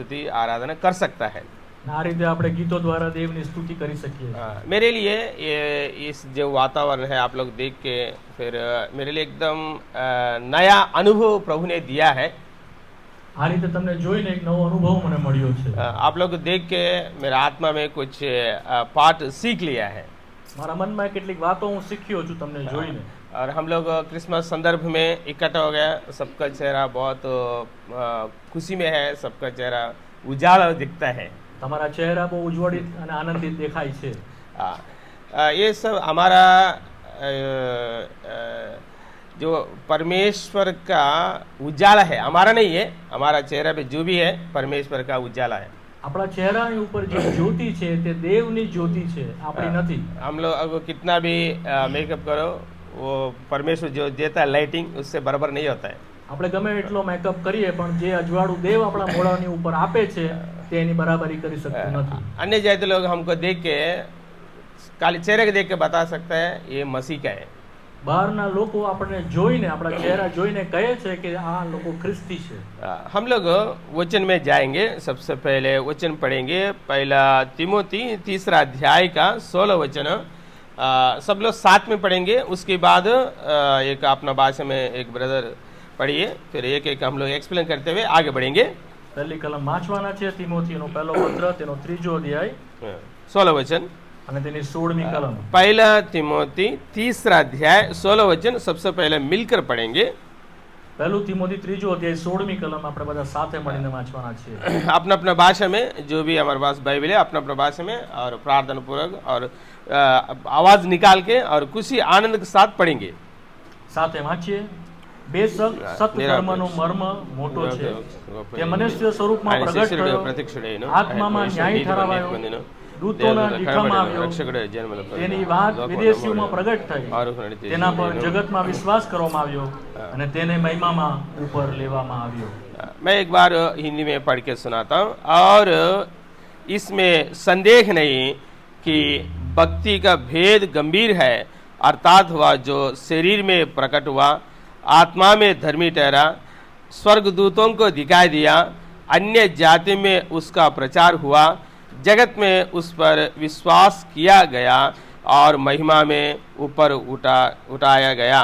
स्तुति आराधना कर सकता है। આ રીતે આપણે ગીતો દ્વારા દેવની સ્તુતિ કરી શકીએ છીએ. मेरे लिए ये इस जो वातावरण है आप लोग देख के फिर मेरे लिए एकदम नया अनुभव प्रभु ने दिया है। આ રીતે તમને જોઈને એક નવો અનુભવ મને મળ્યો છે. आप लोग देख के मेरा आत्मा में कुछ पाठ सीख लिया है। મારા મનમાં કેટલીક વાતો હું શીખ્યો છું તમને જોઈને. और हम लोग क्रिसमस संदर्भ में इकट्ठा हो गया, सबका चेहरा बहुत खुशी में है, सबका चेहरा उजाला दिखता है। તમારા ચહેરા બહુ ઉજ્વળિત અને આનંદિત દેખાય છે. ये सब हमारा जो परमेश्वर का उजाला है, हमारा नहीं है, हमारा चेहरा पे जो भी है परमेश्वर का उजाला है। આપણા ચહેરાની ઉપર જે જ્યોતિ છે તે દેવની જ્યોતિ છે, આપણી નથી. हम लोग अब कितना भी मेकअप करो, वो परमेश्वर जो देता है लाइटिंग, उससे बराबर नहीं होता है। આપણે ગમે એટલો મેકઅપ કરીએ પણ જે અજવાળું દેવ આપણા મોઢાની ઉપર આપે છે તે એની બરાબરી કરી શકતું નથી. अन्य जाति लोग हमको देख के खाली चेहरे को देख के बता सकता है ये मसीह का है। બહારના લોકો આપણને જોઈને આપણા ચહેરા જોઈને કહે છે કે આ લોકો ખ્રિસ્તી છે. हम लोग वचन में जाएंगे। सबसे पहले वचन पढ़ेंगे, पहला तिमोथी 3 अध्याय का 16 वचन। सब लोग साथ में पढ़ेंगे, उसके बाद एक अपना भाषा में एक ब्रदर पढ़िए, फिर एक एक हम लोग एक्सप्लेन करते हुए आगे बढ़ेंगे। પહેલી કલમ વાંચવાના છે તિમોથીનો પહેલો પત્ર તેનો 3જો અધ્યાય 16 वचन। અને તેની 16મી કલમ. पहला तिमोथी 3 अध्याय 16 वचन सबसे पहले मिलकर पढ़ेंगे। પહેલું તિમોથી 3જો अध्याय 16મી કલમ આપણે બધા સાથે મળીને વાંચવાના છે. अपना अपना भाषा में, जो भी हमारे पास बाइबल है अपना अपना भाषा में, और प्रार्थना पूर्वक और आवाज निकाल के और खुशी आनंद के साथ पढ़ेंगे। સાથે વાંચીએ. બેશક સત્કર્મનો મર્મ મોટો છે, તે મનુષ્ય સ્વરૂપમાં પ્રગટ થયો, આત્મામાં ન્યાય ઠરાવાયો, દૂતોના દીઠામાં આવ્યો, તેની વાત વિદેશીઓમાં પ્રગટ થઈ, તેના પર જગતમાં વિશ્વાસ કરવામાં આવ્યો અને તેને મહિમામાં ઉપર લેવામાં આવ્યો. मैं एक बार हिंदी में पढ़ के सुनाता हूँ। और इसमें संदेह नहीं कि भक्ति का भेद गंभीर है, अर्थात हुआ जो शरीर में प्रकट हुआ, आत्मा में धर्मी ठहरा, स्वर्गदूतों को दिखाई दिया, अन्य जाति में उसका प्रचार हुआ, जगत में उस पर विश्वास किया गया और महिमा में ऊपर उठाया गया।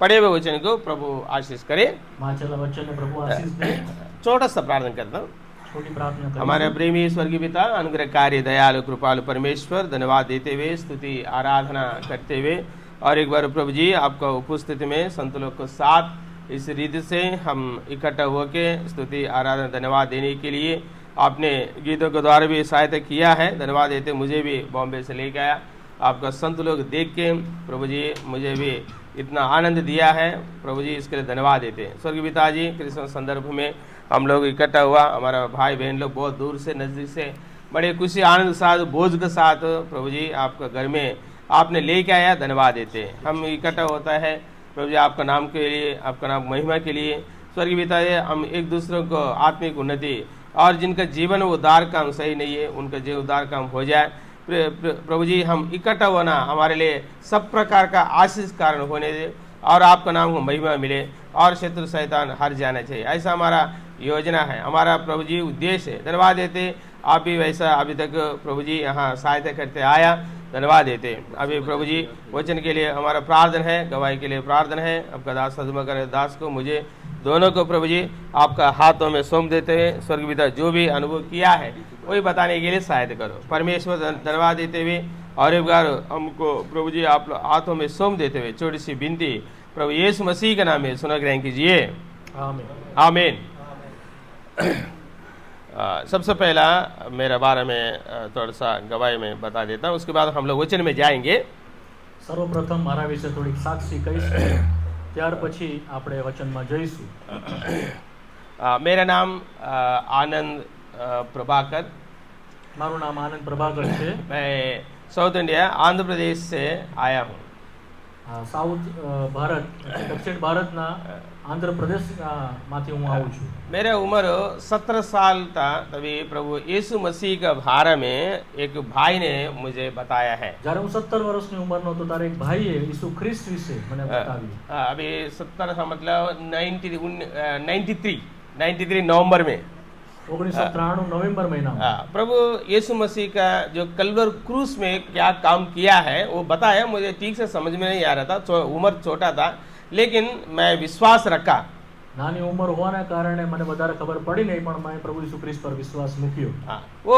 पढ़े हुए वचन को प्रभु आशीष करे। વાંચેલા વચનને પ્રભુ આશીષ દે. छोटा सा प्रार्थना करता हूँ। છોટી પ્રાર્થના કરીએ. हमारे प्रेमी स्वर्गीय पिता, अनुग्रहकारी दयालु कृपालु परमेश्वर, धन्यवाद देते हुए स्तुति आराधना करते हुए और एक बार प्रभु जी आपका उपस्थिति में संत लोग को साथ इस रीति से हम इकट्ठा होकर स्तुति आराधना धन्यवाद देने के लिए आपने गीतों के द्वारा भी सहायता किया है। धन्यवाद देते मुझे भी बॉम्बे से लेकर आया, आपका संत लोग देख के प्रभु जी मुझे भी इतना आनंद दिया है। प्रभु जी इसके लिए धन्यवाद देते हैं। स्वर्गीय पिताजी, क्रिसमस संदर्भ में हम लोग इकट्ठा हुआ, हमारा भाई बहन लोग बहुत दूर से नज़दीक से बड़े खुशी आनंद के साथ बोझ के साथ प्रभु जी आपका घर में आपने लेके आया, धन्यवाद देते हैं। हम इकट्ठा होता है प्रभु जी आपका नाम के लिए, आपका नाम महिमा के लिए। स्वर्गीय पिता जी, हम एक दूसरे को आत्मिक उन्नति और जिनका जीवन उद्धार काम सही नहीं है उनका जीवन उद्धार काम हो जाए। प्रभु जी हम इकट्ठा होना हमारे लिए सब प्रकार का आशीष कारण होने दे और आपका नाम को महिमा मिले और शत्रु शैतान हार जाना चाहिए, ऐसा हमारा योजना है, हमारा प्रभु जी उद्देश्य है। धन्यवाद देते आप भी वैसा अभी तक प्रभु जी यहाँ सहायता करते आया, धन्यवाद देते। अभी प्रभु जी वचन के लिए हमारा प्रार्थना है, गवाही के लिए प्रार्थना है। आपका दास सदमकर दास को मुझे दोनों को प्रभु जी आपका हाथों में सौंप देते हुए स्वर्गीय पिता जो भी अनुभव किया है वही बताने के लिए सहायता करो परमेश्वर। धन्यवाद देते हुए और एक बार हमको प्रभु जी आप हाथों में सौंप देते हुए छोटी सी विनती प्रभु यीशु मसीह के नाम में सुना ग्रहण कीजिए। आमीन। सबसे पहला मेरे बारे में थोड़ा सा गवाही में बता देता हूँ, उसके बाद हम लोग वचन में जाएंगे। सर्वप्रथम મારા વિશે થોડીક સાક્ષી કહીશ, ત્યાર પછી આપણે વચનમાં જઈશું. मेरा नाम आनंद प्रभाकर, મારું નામ આનંદ પ્રભાકર છે. मैं साउथ इंडिया आंध्र प्रदेश से आया हूँ। સાઉથ ભારત દક્ષિણ ભારતના આંધ્ર પ્રદેશમાંથી હું આવું છું. मेरा उम्र 17 साल था तभी प्रभु यीशु मसीह का बारे में एक भाई ने मुझे बताया है। જ્યારે હું 17 વર્ષની ઉંમરનો હતો ત્યારે એક ભાઈએ ઈસુ ખ્રિસ્ત વિશે મને બતાવ્યું. अभी 17 का मतलब 93 नवंबर में 1993 नवंबर महीना में प्रभु यीशु मसीह का जो कल्वर क्रूस में क्या काम किया है वो बताया। मुझे ठीक से समझ में नहीं आ रहा था, उम्र छोटा था, लेकिन मैं विश्वास रखा। नानी उम्र होने कारण मैंने વધારે ખબર પડી नहीं, પણ मैं प्रभु यीशु ख्रिस्त पर विश्वास મૂક્યો। वो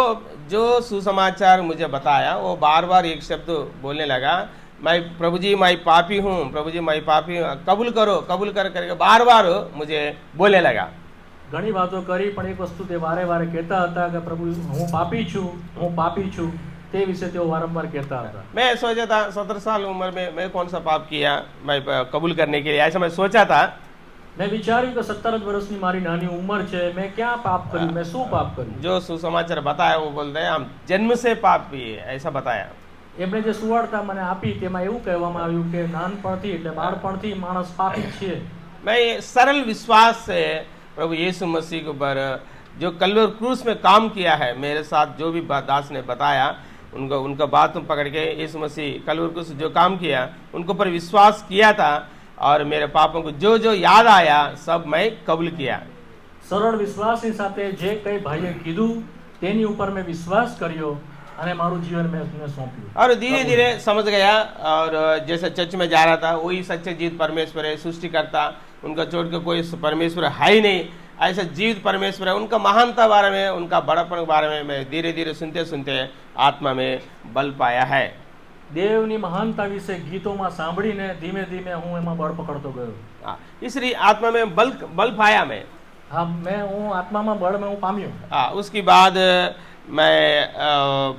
जो सुसमाचार मुझे बताया वो बार बार एक शब्द बोलने लगा, मैं प्रभु जी मैं पापी हूँ, प्रभु जी मैं पापी हूँ, कबूल करो, कबूल कर करके बार बार मुझे बोलने लगा। ઘણી વાતો કરી, પણ એક વસ્તુ તે વારે વારે કહેતા હતા કે પ્રભુ હું પાપી છું, હું પાપી છું, તે વિશે તેઓ વારંવાર કહેતા હતા। मैं सोचा था 17 साल उम्र में मैं कौन सा पाप किया मैं कबूल करने के लिए, ऐसा मैं सोचा था। मैं विचार्યું કે 17 વર્ષની મારી નાની ઉંમર છે, मैं क्या पाप કર્યું, मैं શું પાપ કર્યું। जो सुसमाचार बताया वो बोलते हैं हम जन्म से पापी है, ऐसा बताया। એમણે જે સુવાર્તા મને આપી તેમાં એવું કહેવામાં આવ્યું કે નાનપણથી એટલે બાળપણથી માણસ પાપી છે। मैं सरल विश्वास से प्रभु यीशु मसीह के ऊपर जो कल्वर क्रूस में काम किया है, मेरे साथ जो भी दास ने बताया उनका बात पकड़ के यीशु मसीह कल्वर क्रूस जो काम किया उनको पर विश्वास किया था, और मेरे पापों को जो जो याद आया सब मैं कबूल किया। સરળ વિશ્વાસની સાથે જે કંઈ ભાઈએ કીધું તેની ઉપર મેં વિશ્વાસ કર્યો અને મારું જીવન મેં उसने सौंप्યું। और धीरे धीरे समझ गया, और जैसे चर्च में जा रहा था वही सच्चे जीवित परमेश्वर है, सृष्टिकर्ता, उनका छोड़ के कोई परमेश्वर है ही नहीं, ऐसा जीवित परमेश्वर है। उनका महानता बारे में, उनका बड़ापन के बारे में मैं धीरे धीरे सुनते सुनते आत्मा में बल पाया है। દેવની મહાનતા વિશે ગીતોમાં સાંભળીને ધીમે ધીમે હું એમાં બળ પકડતો ગયો। इसलिए आत्मा में बल पाया मैं। हाँ, मैं हूँ आत्माમાં બળ मैं हूँ પામ્યો। उसके बाद मैं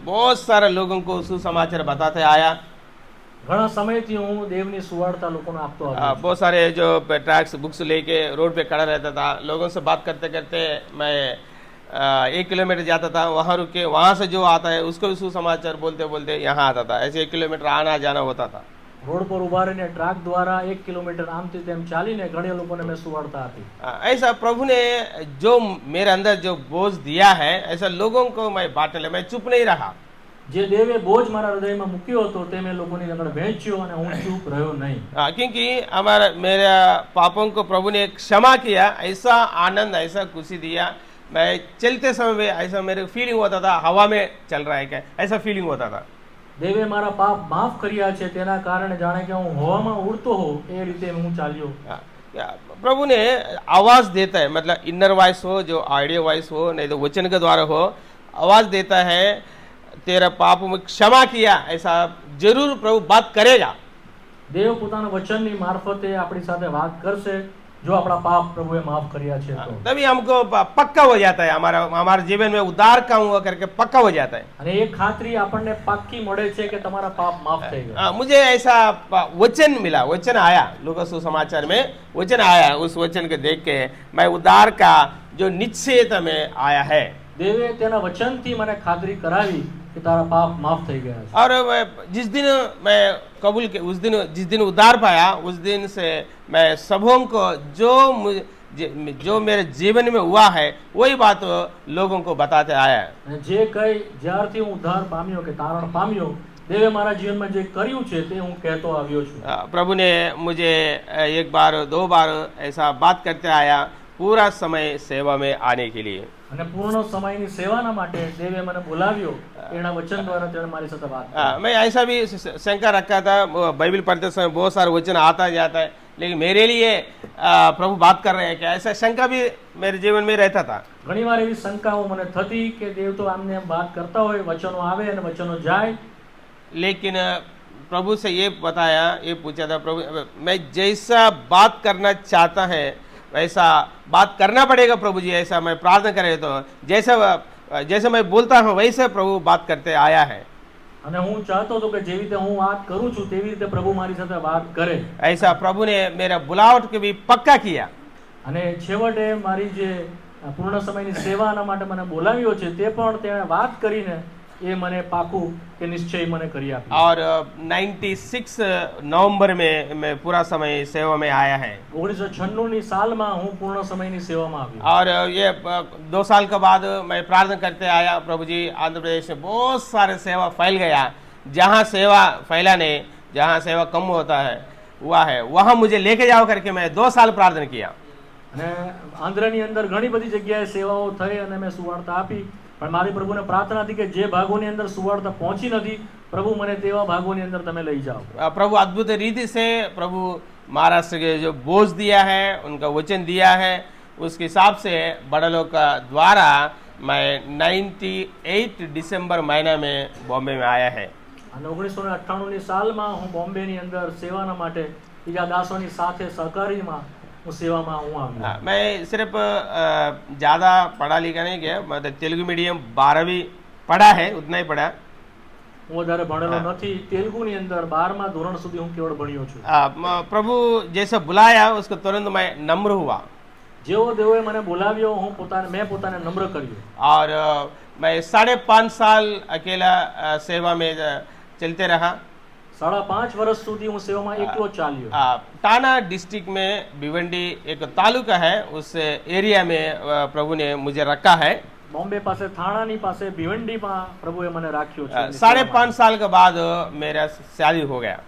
बहुत सारे लोगों को सुसमाचार बताते आया। ઘણા સમયથી હું દેવની સુવાર્તા લોકોને આપતો આવ્યો। बहुत सारे जो ट्रैक्स बुक्स लेके रोड पे खड़ा रहता था, लोगों से बात करते करते मैं 1 किलोमीटर जाता था, वहाँ रुक के वहाँ से जो आता है उसको भी सुसमाचार बोलते बोलते यहाँ आता था। ऐसे 1 किलोमीटर आना जाना होता था। રોડ પર ઉભા રહીને ટ્રક દ્વારા 1 કિલોમીટર આમથી તેમ ચાલીને ઘણા લોકોને મેં સુવાર્તા આપી। ऐसा प्रभु ने जो मेरे अंदर जो बोझ दिया है ऐसा लोगों को मैं बांटने लगा, मैं चुप नहीं रहा। જે દેવે બોજ મારા હૃદયમાં મૂક્યો હતો તે મેં લોકોની આગળ વહેંચ્યો અને હું ચૂપ રહ્યો નહીં। क्योंकि हमारा मेरे पापों को प्रभु ने क्षमा किया, ऐसा आनंद ऐसा खुशी दिया। मैं चलते समय में ऐसा मेरे फीलिंग होता था हवा में चल रहा है क्या, ऐसा फीलिंग होता था। દેવે મારા પાપ માફ કર્યા છે તેના કારણે જાણે કે હું હવામાં ઉડતો હોઉં એ રીતે હું ચાલ્યો। प्रभु ने आवाज देता है, मतलब इनर वॉइस हो, जो ऑडियो वॉइस हो, नहीं तो वचन के द्वारा हो, आवाज देता है तेरा पाप में क्षमा किया, ऐसा जरूर प्रभु बात करेगा। દેવ પોતાના વચનની મારફતે આપણી સાથે વાત કરશે જો આપણા પાપ પ્રભુએ માફ કર્યા છે તો। तभी हमको पक्का हो जाता है, हमारे जीवन में उद्धार काम हुआ करके पक्का हो जाता है। અને એ ખાતરી આપણને પાક્કી મળે છે કે તમારા પાપ માફ થઈ ગયા। मुझे ऐसा वचन मिला, वचन आया लूका सुसमाचार में, वचन आया, उस वचन को देख के मैं उद्धार का जो निश्चयता में आया है। દેવે તેના વચનથી મને ખાતરી કરાવી कि तारा पाप माफ થઈ ગયા છે। और जिस दिन मैं कबूल के जिस दिन उद्धार पाया उस दिन से मैं सबों को जो मेरे जीवन में हुआ है वही बात लोगों को बताते आया है। જે કઈ જ્યારથી હું ઉદ્ધાર પામ્યો કે તારણ પામ્યો દેવે મારા જીવનમાં જે કર્યું છે તે હું કહેતો આવ્યો છું। प्रभु ने मुझे 1 बार 2 बार ऐसा बात करते आया पूरा समय सेवा में आने के लिए। અને પૂર્ણ સમયની સેવાના માટે દેવે મને બોલાવ્યો, એના વચન દ્વારા તેણે મારી સાથે વાત કરી। मैं ऐसा भी शंका रखा था, बाइबल पढ़ते समय बहुत सारे वचन आता जाता है, लेकिन मेरे लिए प्रभु बात कर रहे हैं क्या, ऐसा शंका भी मेरे जीवन में रहता था। ઘણી વાર એવી શંકાઓ મને થતી કે દેવ તો આમને એમ વાત કરતા હોય, વચનો આવે અને વચનો જાય। लेकिन प्रभु से ये बताया, ये पूछा था प्रभु मैं जैसा बात करना चाहता है वैसा बात करना पड़ेगा प्रभु जी, ऐसा मैं प्रार्थना करे तो जैसे मैं बोलता हूँ वैसे प्रभु बात करते आया है। અને હું ચાહતો હતો કે જેવી રીતે હું વાત કરું છું તેવી રીતે પ્રભુ મારી સાથે વાત કરે। ऐसा प्रभु ने मेरा बुलावट को भी पक्का किया। અને છેવટે મારી જે પૂર્ણ સમયની સેવાના માટે મને બોલાવ્યો છે તે પણ તેણે વાત કરીને એ મને પાકું કે નિશ્ચય મને કરી આપ્યું। और 96 नवंबर में मैं पूरा समय सेवा में आया है। 1996 सालમાં હું પૂર્ણ સમયની સેવામાં આવ્યો। और ये 2 साल के बाद मैं प्रार्थना करते आया, प्रभु जी आंध्र प्रदेश में बहुत सारे सेवा फैल गया, जहाँ सेवा फैलाने, जहाँ सेवा कम होता है हुआ है वहाँ मुझे लेके जाओ करके मैं 2 साल प्रार्थना किया। અને આંધ્રની અંદર ઘણી બધી જગ્યાએ સેવાઓ થઈ અને મેં સુવાર્તા આપી, પણ મારી પ્રભુને પ્રાર્થના હતી કે જે ભાગોની અંદર સુવાર્તા પહોંચી નથી, પ્રભુ મને તેવા ભાગોની અંદર તમે લઈ જાઓ। प्रभु अद्भुत रीति से प्रभु महाराष्ट्र के जो बोझ दिया है, उनका वचन दिया है, उसके हिसाब से बड़ा लोग का द्वारा मैं 98 दिसंबर महीना में बॉम्बे में आया है। અને 1998ની સાલમાં હું બોમ્બેની અંદર સેવાના માટે બીજા દાસોની સાથે સહકારીમાં હું સેવામાં હું આવ્યો। मैं सिर्फ ज़्यादा पढ़ा लिखा नहीं किया, मतलब तेलुगु मीडियम 12वीं पढ़ा है, उतना ही पढ़ा। હું વધારે ભણેલો નથી, તેલુગુની અંદર 12મા ધોરણ સુધી હું કેવળ ભણ્યો છું। प्रभु जैसे बुलाया उसको तुरंत मैं नम्र हुआ જેવો દેવોએ મને બોલાવ્યો મેં પોતાને નમ્ર કર્યો। और मैं 5.5 साल अकेला सेवा में चलते रहा। 5.5 વર્ષ સુધી હું સેવામાં એકલો ચાલ્યો। टाना डिस्ट्रिक्ट में भिवंडी एक तालुका है, उस एरिया में प्रभु ने मुझे रखा है। બોમ્બે પાસે થાણાની પાસે ભિવંડીમાં પ્રભુએ મને રાખ્યો છે। 5.5 साल के बाद मेरा शादी हो गया।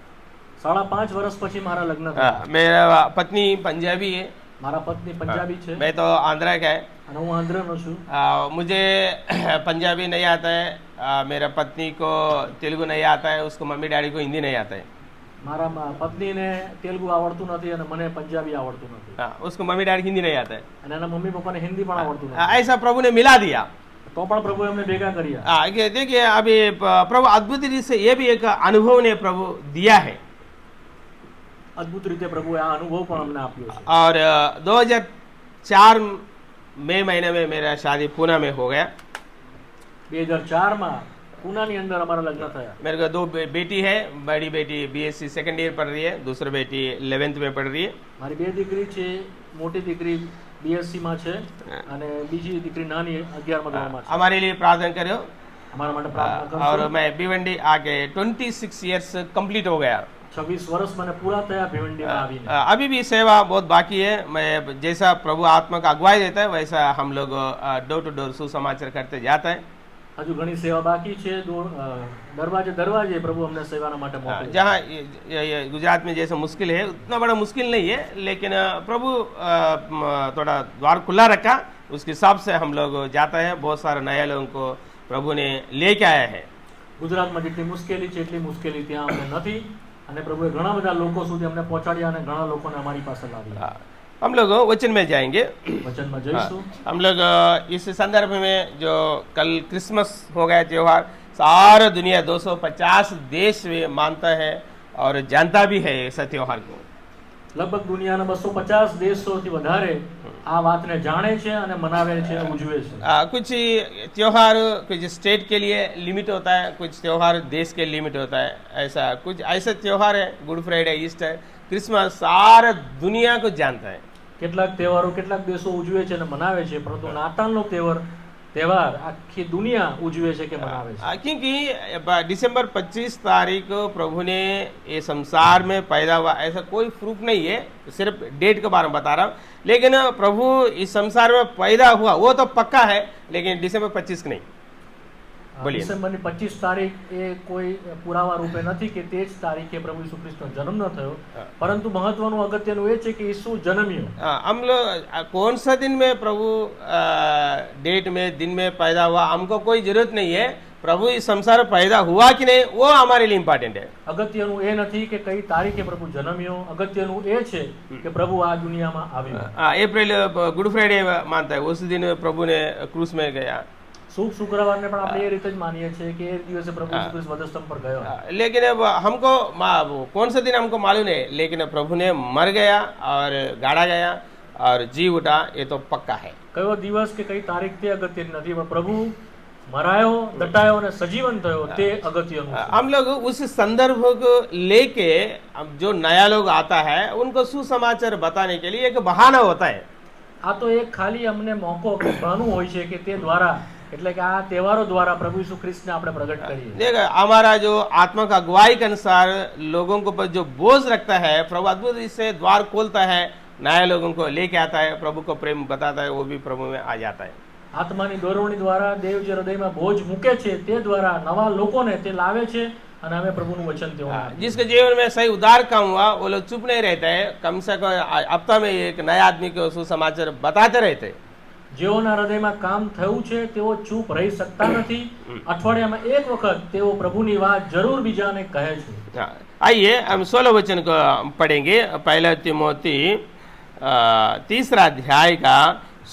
5.5 વર્ષ પછી મારા લગ્ન થયા। मेरा पत्नी पंजाबी है, મારા પત્ની પંજાબી છે मैं तो आंध्रा का है। અને હું આંધ્રનો છું। मुझे पंजाबी नहीं आता है, मेरा पत्नी को तेलुगु नहीं आता है, उसको मम्मी डैडी को हिंदी नहीं आता है। મારા પત્નીને તેલુગુ આવડતું નથી અને મને પંજાબી આવડતું નથી। उसको मम्मी डैडी हिंदी नहीं आता है। અને એના મમ્મી પપ્પાને હિન્દી પણ આવડતું નથી। ऐसा प्रभु ने मिला दिया। તો પણ પ્રભુએ અમને ભેગા કર્યા। देखिए अभी प्रभु अद्भुत रीति से ये भी एक अनुभव ने प्रभु दिया है। અદ્ભુત રીતે પ્રભુએ આ અનુભવ પણ અમને આપ્યો છે। और 2004 मई महीने में मेरा शादी पूना में हो गया। 2004માં પૂનાની અંદર અમારા લગ્ન થયા। मेरे को 2 बेटी है, बड़ी बेटी BSc सेकंड ईयर पढ़ रही है, दूसरी बेटी 11th में पढ़ रही है। મારી 2 દીકરી છે, મોટી દીકરી BSc માં છે અને બીજી દીકરી નાની 11મા ધોરણમાં છે। हमारे लिए प्रार्थना करो। અમારા માટે પ્રાર્થના કરજો। और मैं भिवंडी आके 26 इयर्स कंप्लीट हो गया। 26 વર્ષ મને પૂરા થયા ભિવંડીમાં આવીને। अभी भी सेवा बहुत बाकी है। मैं जैसा प्रभु आत्मा का अगुवाई देता है वैसा हम लोग डोर टू डोर सुसमाचार करते जाता है। હજુ ઘણી સેવા બાકી છે। દરવાજે દરવાજે પ્રભુ અમને સેવાના માટે મોકલે। जहाँ ये गुजरात में जैसा मुश्किल है उतना बड़ा मुश्किल नहीं है, लेकिन प्रभु थोड़ा द्वार खुला रखा, उसके हिसाब से हम लोग जाते हैं। बहुत सारे नए लोगों को प्रभु ने लेके आया है। ગુજરાતમાં જેટલી મુશ્કેલી છે એટલી મુશ્કેલી ત્યાં અમને નથી અને પ્રભુએ ઘણા બધા લોકો સુધી અમને પહોંચાડ્યા અને ઘણા લોકોને અમારી પાસે લાવ્યા। हम लोग वचन में जाएंगे। વચનમાં જઈશું। हम लोग इस संदर्भ में जो कल क्रिसमस हो गया त्योहार, सारा दुनिया 250 देश में मानता है और जानता भी है इस त्योहार को। લગભગ દુનિયાના 250 દેશોથી વધારે આ વાતને જાણે છે અને મનાવે છે, ઉજવે છે। कुछ त्योहार कुछ स्टेट के लिए लिमिट होता है, कुछ त्योहार देश के लिमिट होता है। ऐसा कुछ ऐसा त्योहार है, गुड फ्राइडे, ईस्टर, क्रिसमस, सारा दुनिया को जानता है। કેટલાક તહેવારો કેટલાક દેશો ઉજવે છે અને મનાવે છે, પરંતુ નાતાલનો તહેવાર આખી દુનિયા ઉજવે છે કે મનાવે છે। क्योंकि दिसंबर 25 तारीख को प्रभु ने ये संसार में पैदा हुआ, ऐसा कोई प्रूफ नहीं है, सिर्फ डेट के बारे में बता रहा हूँ। लेकिन प्रभु इस संसार में पैदा हुआ वो तो पक्का है, लेकिन दिसंबर 25 को नहीं। ડિસેમ્બરની 25 તારીખ એ કોઈ પુરાવા રૂપે નથી કે તે જ તારીખે પ્રભુ ઈસુ ખ્રિસ્તનો જન્મ ન થયો, પરંતુ મહત્વનું અગત્યનું એ છે કે ઈસુ જન્મ્યો। हम लोग कौन सा दिन में प्रभु डेट में दिन में पैदा हुआ हमको कोई जरूरत नहीं है। प्रभु इस संसार में पैदा हुआ कि नहीं वो हमारे लिए इम्पोर्टेंट है। અગત્યનું એ નથી કે કઈ તારીખે પ્રભુ જન્મ્યો, અગત્યનું એ છે કે પ્રભુ આ દુનિયામાં આવ્યો। अप्रैल गुड फ्राइडे मानता है, उस दिन प्रभु ने क्रूस में गया। શુભ શુક્રવારને પણ આપણે એ રીતે જ માનીએ છીએ કે એ દિવસે પ્રભુ ઈસુ ખ્રિસ્ત વધસ્તંભ પર ગયો। लेकिन अब हमको कौन सा दिन हमको मालूम नहीं, लेकिन प्रभु ने मर गया और गाड़ा गया और जी उठा, ये तो पक्का है। કયો દિવસ કે કઈ તારીખ તે અગત્યની નથી, પણ પ્રભુ મરાયો, દટાયો અને સજીવન થયો તે અગત્યનું છે। हम लोग उस संदर्भ को लेके जो नया लोग आता है उनको सुसमाचार बताने के लिए एक बहाना होता है। આ તો એક ખાલી અમને મોકો બહાનું હોય છે કે તે દ્વારા, એટલે કે આ તહેવારો દ્વારા પ્રભુ ઈસુ ખ્રિસ્તને આપણે પ્રગટ કરીએ। देखो हमारा जो आत्मा का अगुवाई के अनुसार लोगों को पर जो बोझ रखता है, प्रभु अद्भुत से द्वार खोलता है, नए लोगों को लेके आता है, प्रभु को प्रेम बताता है, वो भी प्रभु में आ जाता है। આત્માની દોરવણી દ્વારા દેવ જે હૃદયમાં બોજ મૂકે છે તે દ્વારા નવા લોકોને તે લાવે છે અને અમે પ્રભુનું વચન તેઓને આપીએ. जिसके जीवन में सही उद्धार काम हुआ वो लोग चुप नहीं रहते हैं, कम से कम हफ्ता में एक नया आदमी को सुसमाचार बताते रहते हैं. જેઓના હૃદયમાં કામ થયું છે તેઓ ચૂપ રહી શકતા નથી. અઠવાડિયામાં એક વખત તેઓ પ્રભુની વાત જરૂર બીજાને કહે છે. हाँ, आइए हम 16 वचन को पढ़ेंगे. पहला तिमोथी 3 अध्याय का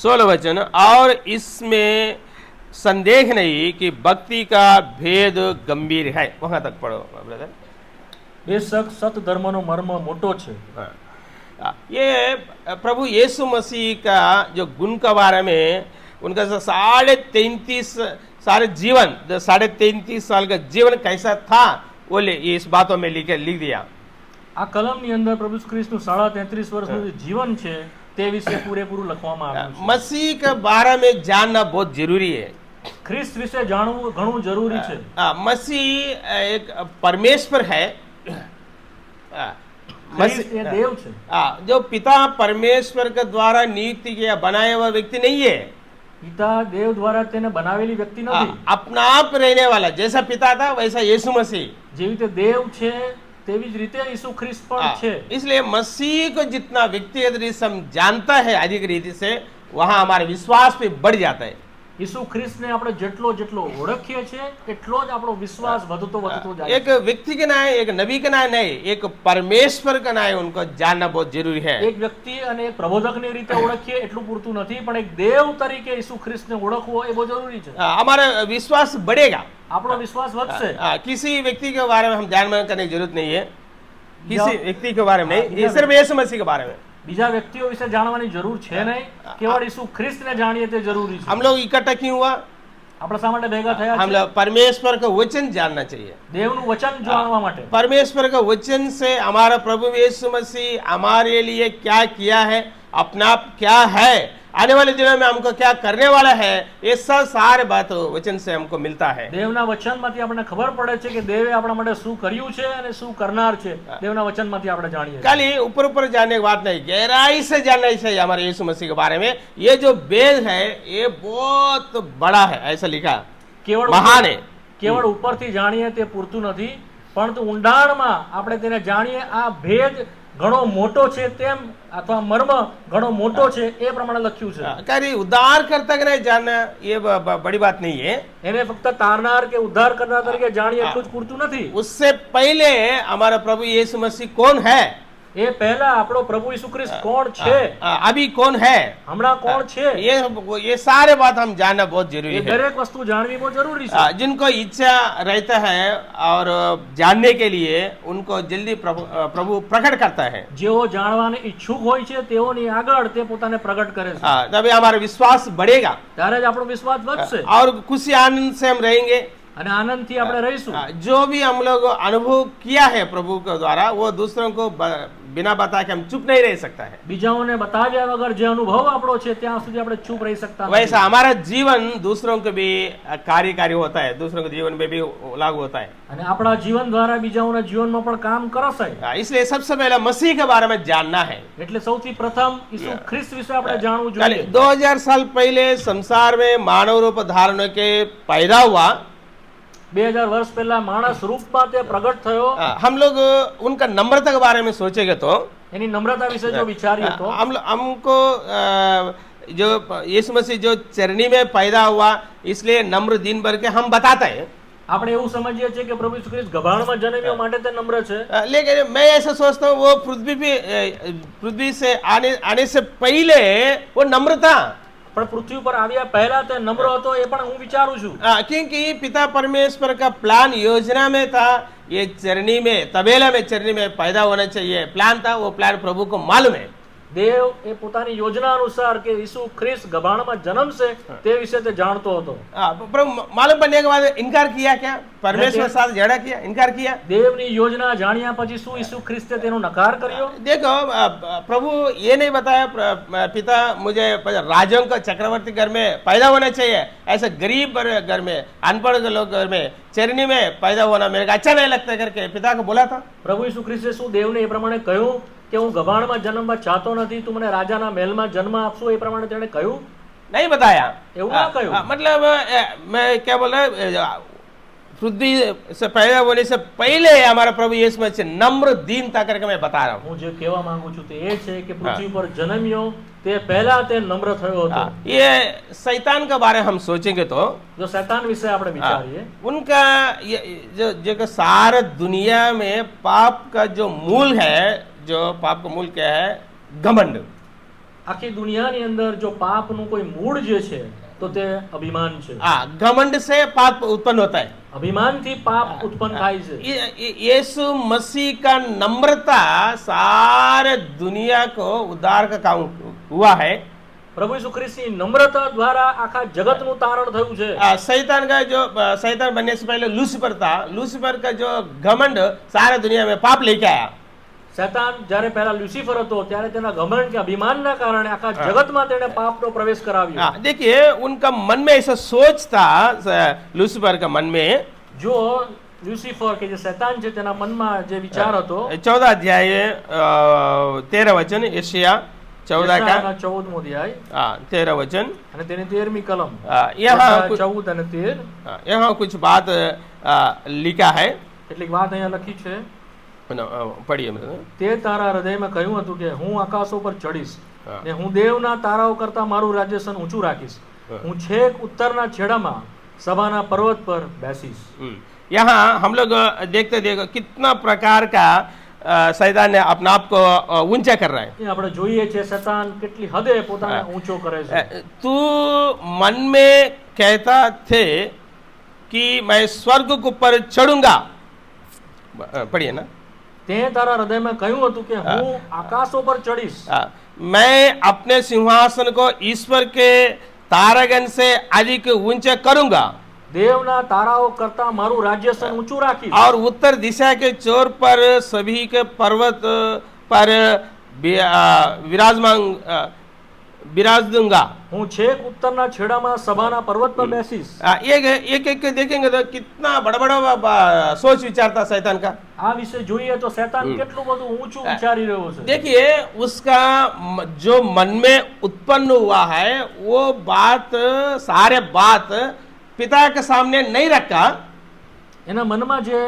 16 वचन. और इसमें संदेह नहीं कि भक्ति का भेद गंभीर है. वहां तक पढ़ो ब्रदर. બેશક સત ધર્મનો મર્મ મોટો છે. ये प्रभु यीशु मसीह का जो गुण के बारे में उनका 33.5 सारे जीवन, 33.5 साल का जीवन कैसा था वो इस बातों में लिख दिया. આ કલમની અંદર પ્રભુ ખ્રિસ્તનું 33.5 વર્ષનું જે જીવન છે તે વિશે પૂરેપૂરું લખવામાં આવ્યું છે. मसीह के बारे में जानना बहुत जरूरी है. ખ્રિસ્ત વિશે જાણવું ઘણું જરૂરી છે. मसीह एक परमेश्वर है. ખ્રિસ્ત એ દેવ છે. जो पिता परमेश्वर के द्वारा नियुक्त किया बनाया हुआ व्यक्ति नहीं है. પિતા દેવ દ્વારા તેને બનાવેલી વ્યક્તિ નથી. अपना आप रहने वाला, जैसा पिता था वैसा यीशु मसीह. જેવી રીતે દેવ છે તેવી જ રીતે ઈસુ ખ્રિસ્ત પણ છે. इसलिए मसीह को जितना व्यक्तिगत रीति से हम जानता है अधिक रीति से, वहां हमारा विश्वास भी बढ़ जाता है. ઈસુ ખ્રિસ્તને આપણે જેટલો જેટલો ઓળખીએ છીએ એટલો જ આપણો વિશ્વાસ વધતો જાય. एक व्यक्ति के नाम, एक नबी का नाम नहीं, एक परमेश्वर का नाम उनको जानना बहुत जरूरी है. એક વ્યક્તિ અને એક પ્રબોધકની રીતે ઓળખીએ એટલું પૂરતું નથી, પણ એક દેવ તરીકે ઈસુ ખ્રિસ્તને ઓળખવો એ બહુ જરૂરી છે. हमारा विश्वास बढ़ेगा. આપણો વિશ્વાસ વધશે. किसी व्यक्ति के बारे में हम ध्यान करने की जरूरत नहीं है. किसी व्यक्ति के बारे में नहीं, ये सिर्फ यीशु मसीह के बारे में. બીજા વ્યક્તિઓ વિશે જાણવાની જરૂર છે નહીં, કેવળ ઈસુ ખ્રિસ્તને જાણીએ તે જરૂરી છે. हम लोग इकट्ठा क्यों हुआ? આપણે શા માટે ભેગા થયા हम છીએ? लोग परमेश्वर का वचन जानना चाहिए. દેવનું વચન જાણવા માટે. परमेश्वर का वचन से हमारा प्रभु यीशु मसीह हमारे लिए क्या किया है, अपना आप क्या है, आने वाले दिनों में हमको क्या करने वाला है, ये सब सारे बात वचन से हमको मिलता है. દેવના વચનમાંથી આપણને ખબર પડે છે કે દેવે આપણા માટે શું કર્યું છે અને શું કરનાર છે. દેવના વચનમાંથી આપણે જાણીએ. खाली ऊपर ऊपर जानने की बात नहीं, गहराई से जानना चाहिए हमारे यीशु मसीह के बारे में. ये जो भेद है ये बहुत बड़ा है, ऐसा लिखा, કેવળ महान है. કેવળ ઉપરથી જાણીએ તે પૂરતું નથી, પરંતુ ઊંડાણમાં આપણે તેને જાણીએ. આ ભેદ ઘણો મોટો છે તેમ, અથવા મર્મ ઘણો મોટો છે એ પ્રમાણે લખ્યું છે. खाली उद्धार करता कि नहीं जानना ये बड़ी बात नहीं है. એને ફક્ત તારનાર કે ઉદ્ધાર કરનાર તરીકે જાણીએ એટલું જ પૂરતું નથી. उससे पहले हमारा प्रभु यीशु मसीह कौन है, એ પહેલા આપણો પ્રભુ ઈસુ ખ્રિસ્ત કોણ છે, अभी कौन है, હમણાં કોણ છે, ये सारे बात हम जानना बहुत जरूरी એ है. દરેક વસ્તુ જાણવી બહુ જરૂરી છે. जिनको इच्छा रहता है और जानने के लिए उनको जल्दी प्रभु प्रकट करता है. જેઓ જાણવાને ઈચ્છુક હોય છે તેઓની આગળ તે પોતાને પ્રગટ કરે છે. तभी हमारा विश्वास बढ़ेगा ત્યારે જ આપણો વિશ્વાસ વધશે और खुशी आनंद से हम रहेंगे. અને આનંદથી આપણે રહીશું. जो भी हम लोग अनुभव किया है प्रभु के द्वारा, वो दूसरों को बिना बता के हम चुप नहीं रह सकता है. બીજાઓને બતાવ્યા વગર જે અનુભવ આપણો છે ત્યાં સુધી આપણે ચૂપ રહી શકતા નથી. वैसा हमारा जीवन दूसरों को भी कार्यकारी होता है, दूसरों के जीवन में भी लागू होता है. અને આપણા जीवन દ્વારા બીજાઓના જીવનમાં પણ કામ કરશે. इसलिए सबसे पहले मसीह के बारे में जानना है. એટલે સૌથી પ્રથમ ઈસુ ખ્રિસ્ત વિશે આપણે જાણવું खाली જોઈએ. 2000 साल पहले संसार में मानव रूप धारण के पैदा हुआ. 2000 વર્ષ પહેલા માણસ રૂપમાં તે પ્રગટ થયો. हम लोग उनका नम्रता के बारे में सोचेंगे तो એની નમ્રતા વિશે જો વિચારીએ તો हमको जो यीशु मसीह जो चरनी में पैदा हुआ इसलिए नम्र दिन भर के हम बताते हैं. આપણે એવું समझिए છીએ કે પ્રભુ ઈસુ ખ્રિસ્ત ગભાણમાં જન્મ્યો માટે તે નમ્ર છે. लेकिन मैं ऐसा सोचता हूँ वो पृथ्वी से आने से पहले वो नम्र था. પણ પૃથ્વી પર આવ્યા પહેલા તે નમ્ર હતો એ પણ હું વિચારું છું. क्योंकि पिता परमेश्वर का प्लान योजना में था, ये चरनी में तबेला में चरनी में पैदा होना चाहिए प्लान था. वो प्लान प्रभु को मालूम है. દેવ એ પોતાની યોજના અનુસાર કે ઈસુ ખ્રિસ્ત ગભાણમાં જન્મશે તે વિશે તે જાણતો હતો. प्रभु मालूम बनने के बाद इनकार किया क्या? परमेश्वर साथ झगड़ा किया, इनकार किया. દેવની યોજના જાણ્યા પછી શું ઈસુ ખ્રિસ્તે તેનો નકાર કર્યો? देखो प्रभु ये नहीं बताया पिता मुझे राजाओं का चक्रवर्ती घर में पैदा होना चाहिए, ऐसे गरीब घर में अनपढ़ लोग घर में चरनी में पैदा होना मेरे को अच्छा नहीं लगता करके पिता को बोला था. પ્રભુ ઈસુ ખ્રિસ્તે શું દેવને એ પ્રમાણે કહ્યું કે હું ગભાણમાં જન્મવા ચાહતો નથી, તું મને રાજાના મહેલમાં જન્મ આપશો? એ પ્રમાણે તેણે કહ્યું? नहीं बताया. એવું ના કહ્યું. मतलब मैं क्या बोल रहा पृथ्वी से पैदा होने से पहले हमारा प्रभु यीशु मसीह नम्र दीनता करके मैं बता रहा हूँ। હું જે કહેવા માંગુ છું તે એ છે કે પૃથ્વી પર જન્મ્યો તે પહેલા તે નમ્ર થયો હતો। ये शैतान के बारे में हम सोचेंगे तो જો શૈતાન વિશે આપણે વિચારીએ, उनका जो कि सारा दुनिया में पाप का जो मूल है, जो पाप का मूल क्या है? घमंड। આખી દુનિયાની અંદર જો પાપનું કોઈ મૂળ જે છે તો તે અભિમાન છે। घमंड से पाप उत्पन्न होता है। અભિમાનથી પાપ ઉત્પન્ન થાય છે। यीशु मसीह का नम्रता सारे दुनिया को उद्धार का काम हुआ है। પ્રભુ ઈસુ ખ્રિસ્તની નમ્રતા દ્વારા આખા જગતનું તારણ થયું છે। शैतान बनने से पहले लूसीफर था। लूसीफर का जो घमंड सारा दुनिया में पाप लेके आया। શૈતાન જ્યારે પહેલા લ્યુસિફર હતો ત્યારે તેના ઘમંડ કે અભિમાનના કારણે આખા જગતમાં તેણે પાપનો પ્રવેશ કરાવ્યો। देखिए उनका मन में ऐसा सोच था, लूसीफर का मन में, જો લ્યુસિફર કે જે શૈતાન છે તેના મનમાં જે વિચાર હતો, 14 अध्याय 13 वचन, यशायाह 14 का 14મો અધ્યાય 13 वचन અને તેની 13મી કલમ, यहाँ 14 અને 13, यहाँ कुछ बात लिखा है। કેટલીક વાત અહીંયા લખી છે। पढ़िए। તે તારા હૃદયમાં કહ્યું હતું કે હું આકાશો પર ચડીશ ને હું દેવના તારાઓ કરતા મારું રાજ્યસન ઊંચું રાખીશ, હું છેક ઉત્તરના છેડામાં સભાના પર્વત પર બેસીશ। यहाँ हम लोग देखते देखो कितना प्रकार का शैतान ने अपना आप को ऊंचा कर रहा है। આપણે જોઈએ છે શૈતાન કેટલી હદે પોતાને ઊંચો કરે છે। तू मन में कहता थे कि मैं स्वर्ग के ऊपर चढ़ूंगा। पढ़िए ना। તે તારા હૃદયમાં કહ્યું હતું કે હું આકાશો પર ચડીશ, मैं अपने सिंहासन को ईश्वर के तारागण से अधिक ऊंचा करूंगा, દેવના તારાઓ કરતા મારું રાજ્યસન ઊંચું રાખીશ, और उत्तर दिशा के चोर पर सभी के पर्वत पर विराज दूंगा। હું છેક ઉત્તરના છેડામાં સભાના પર્વત પર બેસીશ। एक देखेंगे तो कितना बड़ा बड़ा सोच विचार था शैतान का। આ વિશે જોઈએ તો શૈતાન કેટલું બધું ઊંચું વિચારી રહ્યો છે। देखिए उसका जो मन में उत्पन्न हुआ है वो बात, सारे बात पिता के सामने नहीं रखा। એના મનમાં જે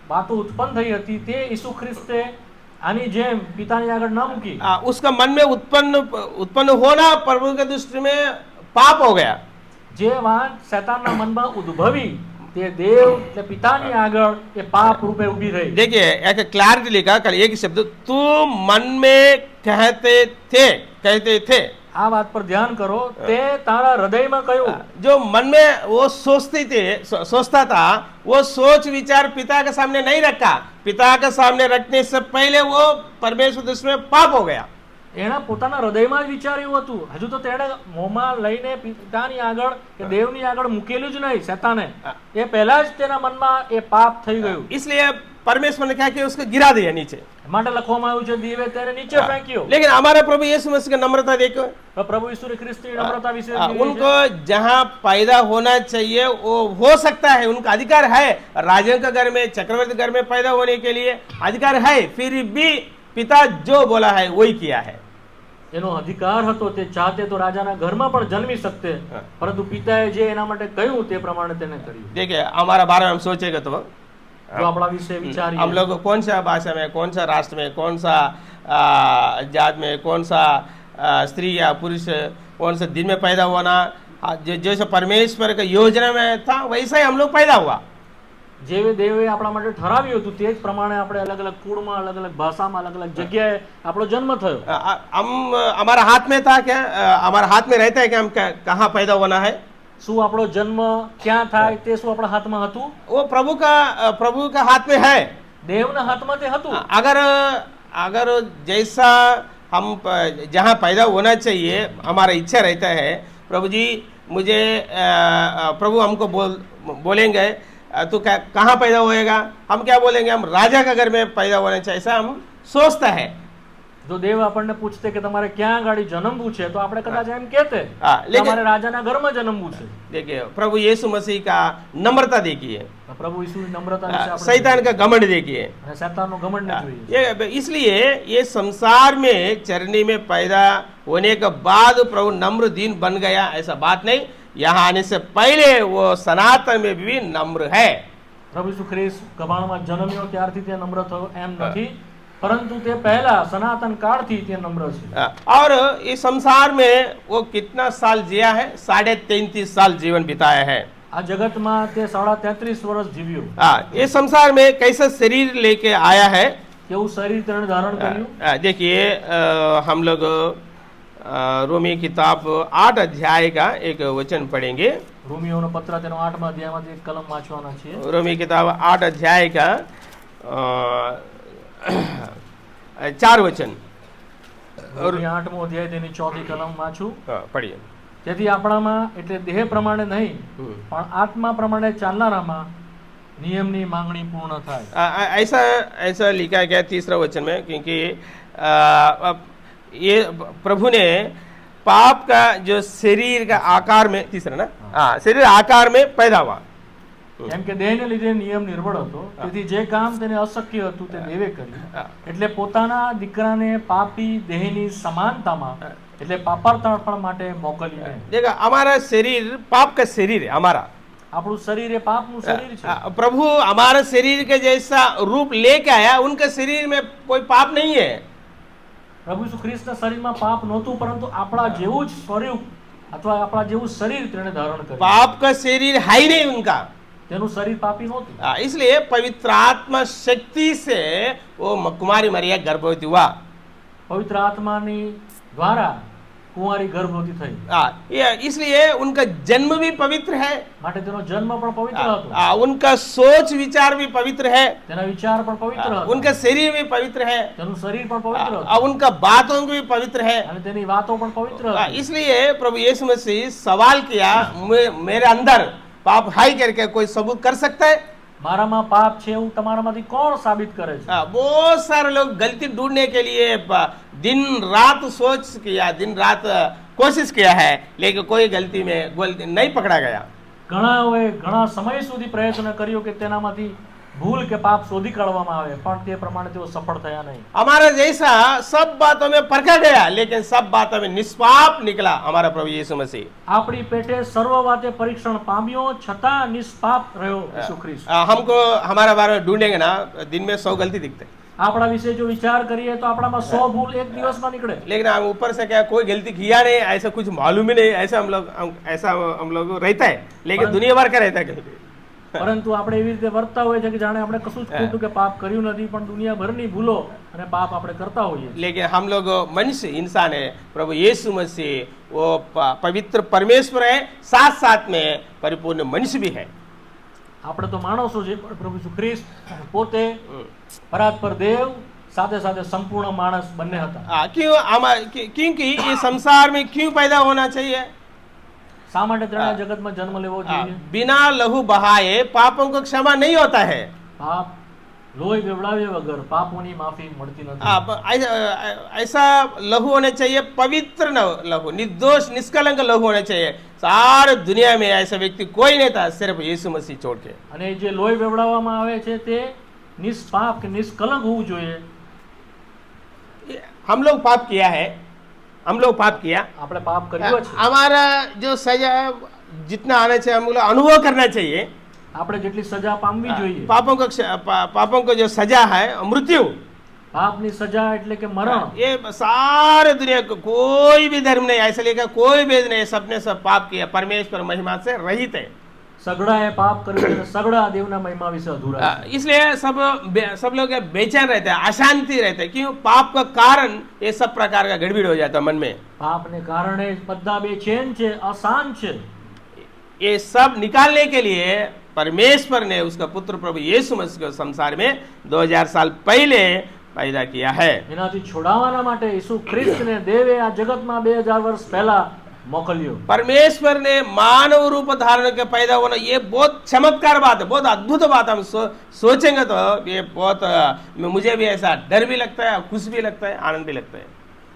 વાતો ઉત્પન્ન થઈ હતી તે ઈસુ ખ્રિસ્તે આની જેમ પિતાની આગળ ન મૂકી। उसका मन में उत्पन्न होना प्रभु के दृष्टि में पाप हो गया। જે વાત શૈતાનના મનમાં ઉદ્ભવી તે દેવ એટલે પિતાની આગળ એ પાપ રૂપે ઊભી રહી। देखिए एक क्लैरिटी लिखा, कल एक शब्द, तू मन में कहते थे। આ વાત પર ધ્યાન કરો। તે તારા હૃદયમાં કહ્યું। जो मन में वो सोचता था, वो सोच विचार पिता के सामने नहीं रखा। पिता के सामने रखने से पहले वो परमेश्वर दृष्टि में पाप हो गया। એના પોતાના હૃદયમાં જ વિચાર્યું હતું, હજુ તો તેણે મોંમાં લઈને પિતાની આગળ કે દેવની આગળ મૂકેલું જ નહીં શૈતાને, એ પહેલા જ તેના મનમાં એ પાપ થઈ ગયું। इसलिए परमेश्वर ने कहा कि उसको गिरा दिया नीचे। માટે લખવામાં આવ્યું છે દીવે તેને નીચે ફેંક્યો। लेकिन हमारा प्रभु यीशु मसीह की नम्रता देखो। તો પ્રભુ ઈસુ ખ્રિસ્તની નમ્રતા વિશે उनको जहाँ पैदा होना चाहिए वो हो सकता है, उनका अधिकार है। राजा के घर में, चक्रवर्ती घर में पैदा होने के लिए अधिकार है, फिर भी पिता जो बोला है वही किया है। એનો અધિકાર હતો, તે ચાહતે તો રાજાના ઘરમાં પણ જન્મી શકતે, પરંતુ પિતાએ જે એના માટે કહ્યું તે પ્રમાણે તેને કર્યું। देखिए हमारा बारे में हम सोचेगा तो જો આપણા વિશે વિચારીએ, हम लोग कौन सा भाषा में, कौन सा राष्ट्र में, कौन सा जात में, कौन सा स्त्री या पुरुष, कौन सा दिन में पैदा होना, जैसे परमेश्वर का योजना में था वैसा ही हम लोग पैदा हुआ। જેવે દેવે આપણા માટે ઠરાવ્યું હતું તે જ પ્રમાણે આપણે અલગ અલગ કુળમાં, અલગ અલગ ભાષામાં, અલગ અલગ જગ્યાએ આપણો જન્મ થયો। हम हमारा हाथ में था क्या? हमारा हाथ में रहता है कि हम कहाँ पैदा होना है? શું આપણો જન્મ ક્યાં થાય તે શું આપણા હાથમાં હતું? वो प्रभु का हाथ में है। દેવના હાથમાં તે હતું। अगर जैसा हम जहाँ पैदा होना चाहिए हमारा इच्छा रहता है, प्रभु जी मुझे प्रभु हमको बोलेंगे तू कहाँ पैदा होएगा, हम क्या बोलेंगे? हम राजा का घर में पैदा होना चाहिए, ऐसा हम सोचता है। જો દેવ આપણને પૂછતે કે તમારે ક્યાં ગાડી જન્મવું છે તો આપણે કદાચ એમ કહેતે તમારે રાજાના ઘરમાં જન્મવું છે। देखिए प्रभु यीशु मसीह का नम्रता देखिए, પ્રભુ ઈસુની નમ્રતા વિશે આપણે शैतान का घमंड देखिए। અને શૈતાનનો ઘમંડ ન જોઈએ। इसलिए ये संसार में चरनी में पैदा होने के बाद प्रभु नम्र दीन बन गया, ऐसा बात नहीं। यहाँ आने से पहले वो सनातन में भी नम्र है। પ્રભુ ઈસુ ખ્રિસ્ત ગભાણમાં જન્મ્યો ત્યારથી તે નમ્ર થયો એમ નથી, પરંતુ તે પહેલા સનાતન કાળથી તે નમ્ર છે। और इस संसार में वो कितना साल जिया है? 33.5 साल जीवन बिताया है। આ જગતમાં તે 33.5 વર્ષ જીવ્યો। ये संसार में कैसा शरीर लेके आया है? કેવું શરીર તેણે ધારણ કર્યું? देखिए हम लोग रोमी किताब 8 अध्याय का एक वचन पढ़ेंगे। રોમીઓનો પત્ર તેનો 8મા અધ્યાયમાંથી એક કલમ વાંચવાના છે। रोमी किताब 8 अध्याय का 4 वचन। રોમી 8મો અધ્યાય તેની 4th કલમ વાંચું। पढ़िए। તેથી આપણામાં એટલે દેહ પ્રમાણે નહીં પણ આત્મા પ્રમાણે ચાલનારામાં નિયમની માંગણી પૂર્ણ થાય। ऐसा ऐसा लिखा गया 3रा वचन में, क्योंकि ये प्रभु ने पाप का जो शरीर का आकार में, तीसरा ना, शरीर आकार में पैदा हुआ। કેમ કે દેહને લીધે નિયમ નિર્બળ હતો, તેથી જે કામ તેને અશક્ય હતું તે દેવે કર્યું, એટલે પોતાના દીકરાને પાપી દેહની સમાનતામાં એટલે પાપાર્પણ માટે મોકલ્યું। देखा, हमारा शरीर पाप का शरीर है। हमारा આપણું શરીર એ પાપનું શરીર છે। प्रभु हमारा शरीर के जैसा रूप लेके आया, उनके शरीर में कोई पाप नहीं है। પ્રભુ ઈસુ ખ્રિસ્તના શરીરમાં પાપ નહોતું, પરંતુ આપણા જેવું જ સ્વરૂપ અથવા આપણા જેવું શરીર તેણે ધારણ કર્યું। पाप का शरीर है ही नहीं उनका, તેનું શરીર પાપી નહોતું। इसलिए पवित्र आत्मा शक्ति से वो कुमारी मरिया गर्भवती हुआ। પવિત્ર આત્માની દ્વારા કુંવારી ગર્ભવતી થઈ। इसलिए उनका जन्म भी पवित्र है, માટે તેનો જન્મ પણ પવિત્ર હતો। उनका सोच विचार भी पवित्र है, તેના વિચાર પણ પવિત્ર હતા। उनका शरीर भी पवित्र है, તેનું શરીર પણ પવિત્ર હતું उनका बातों भी पवित्र है। અને તેની વાતો પણ પવિત્ર હતી। इसलिए प्रभु यीशु मसीह सवाल किया, मेरे अंदर पाप है करके कोई सबूत कर सकता है? મારામાં પાપ છે એવું તમારામાંથી કોણ સાબિત કરે છે? बहुत सारे लोग गलती ढूंढने के लिए दिन रात सोच किया, दिन रात कोशिश किया है, लेकिन कोई गलती में नहीं पकड़ा गया। ઘણાઓએ ઘણા સમય સુધી પ્રયત્ન કર્યો કે તેનામાંથી ભૂલ કે પાપ શોધી કાઢવામાં આવે, પણ તે પ્રમાણે તેઓ સફળ થયા નહીં। हमारा जैसा सब बातों में परखा गया, लेकिन सब बातों में निष्पाप निकला हमारा प्रभु यीशु मसीह। આપણી પેટે સર્વ વાતે પરીક્ષણ પામ્યો, છતાં નિષ્પાપ રહ્યો ઈસુ ખ્રિસ્ત। हमको हमारा बारे में ढूंढेंगे ना, दिन में 100 गलती दिखते हैं, આપણા વિશે જો વિચાર કરીએ તો આપણામાં 100 ભૂલ એક દિવસમાં નીકળે। लेकिन हम ऊपर से क्या कोई गलती किया नहीं, ऐसा कुछ मालूम ही नहीं, ऐसा हम लोग रहता है, लेकिन दुनिया भर का रहता है कहीं। પરંતુ આપણે એવી રીતે વર્તતા હોઈએ છે કે જાણે આપણે કશું જ ખોટું કે પાપ કર્યું નથી, પણ દુનિયાભરની ભૂલો અને પાપ આપણે કરતા હોઈએ। लेकिन हम लोग मनुष्य इंसान है, प्रभु यीशु मसीह वो पवित्र परमेश्वर है, साथ साथ में परिपूर्ण मनुष्य भी है। આપણે તો માણસો છે, પણ પ્રભુ ઈસુ ખ્રિસ્ત પોતે પરાત્પર દેવ સાથે સાથે સંપૂર્ણ માણસ બંને હતા। क्योंकि ये संसार में क्यों पैदा होना चाहिए? શા માટે તેણે જગતમાં જન્મ લેવો જોઈએ? बिना लहू बहाए पापों को क्षमा नहीं होता है। પાપ લોહી વેવડાવ્યા વગર પાપોની માફી મળતી નથી। ऐसा लहू होना चाहिए, पवित्र लहू, निर्दोष निष्कलंक लहू होना चाहिए। सारे दुनिया में ऐसा व्यक्ति कोई नहीं था, सिर्फ यीशु मसीह छोड़ के। અને જે લોહી વેવડાવવામાં આવે છે તે નિષ્પાપ કે નિષ્કલંક હોવું જોઈએ। हम लोग पाप किया है, हम लोग पाप किया, આપણે પાપ કર્યો છે। हमारा जो सजा जितना आना चाहिए हम लोग अनुभव करना चाहिए। આપણે જેટલી સજા પામવી જોઈએ। पापों को जो सजा है मृत्यु, પાપની સજા એટલે કે મરણ। ये सारे दुनिया को कोई भी धर्म नहीं ऐसा लिखा, कोई भेद नहीं, सबने सब पाप किया, परमेश्वर महिमा से रहित है। સગડાએ પાપ કર્યું અને સગડા દેવના મહિમા વિશે અધૂરા છે। इसलिए सब लोग बेचैन रहते हैं, अशांति रहते हैं। क्यों? पाप का कारण ये सब प्रकार का गड़बड़ हो जाता है मन में। પાપને કારણે બધા બેચેન છે, અશાંત છે। ये सब निकालने के लिए परमेश्वर ने उसका पुत्र प्रभु यीशु मसीह को संसार में 2000 साल पहले पैदा किया है। એનાથી છોડાવવાના માટે ઈસુ ખ્રિસ્તને દેવે આ જગતમાં 2000 વર્ષ પહેલા મોકલ્યો। परमेश्वर ने मानव रूप धारण के पैदा होना, ये बहुत चमत्कार बात है, बहुत अद्भुत बात है। हम सोचेंगे तो ये बहुत, मुझे भी ऐसा डर भी लगता है, खुश भी लगता है, आनंद भी लगता है।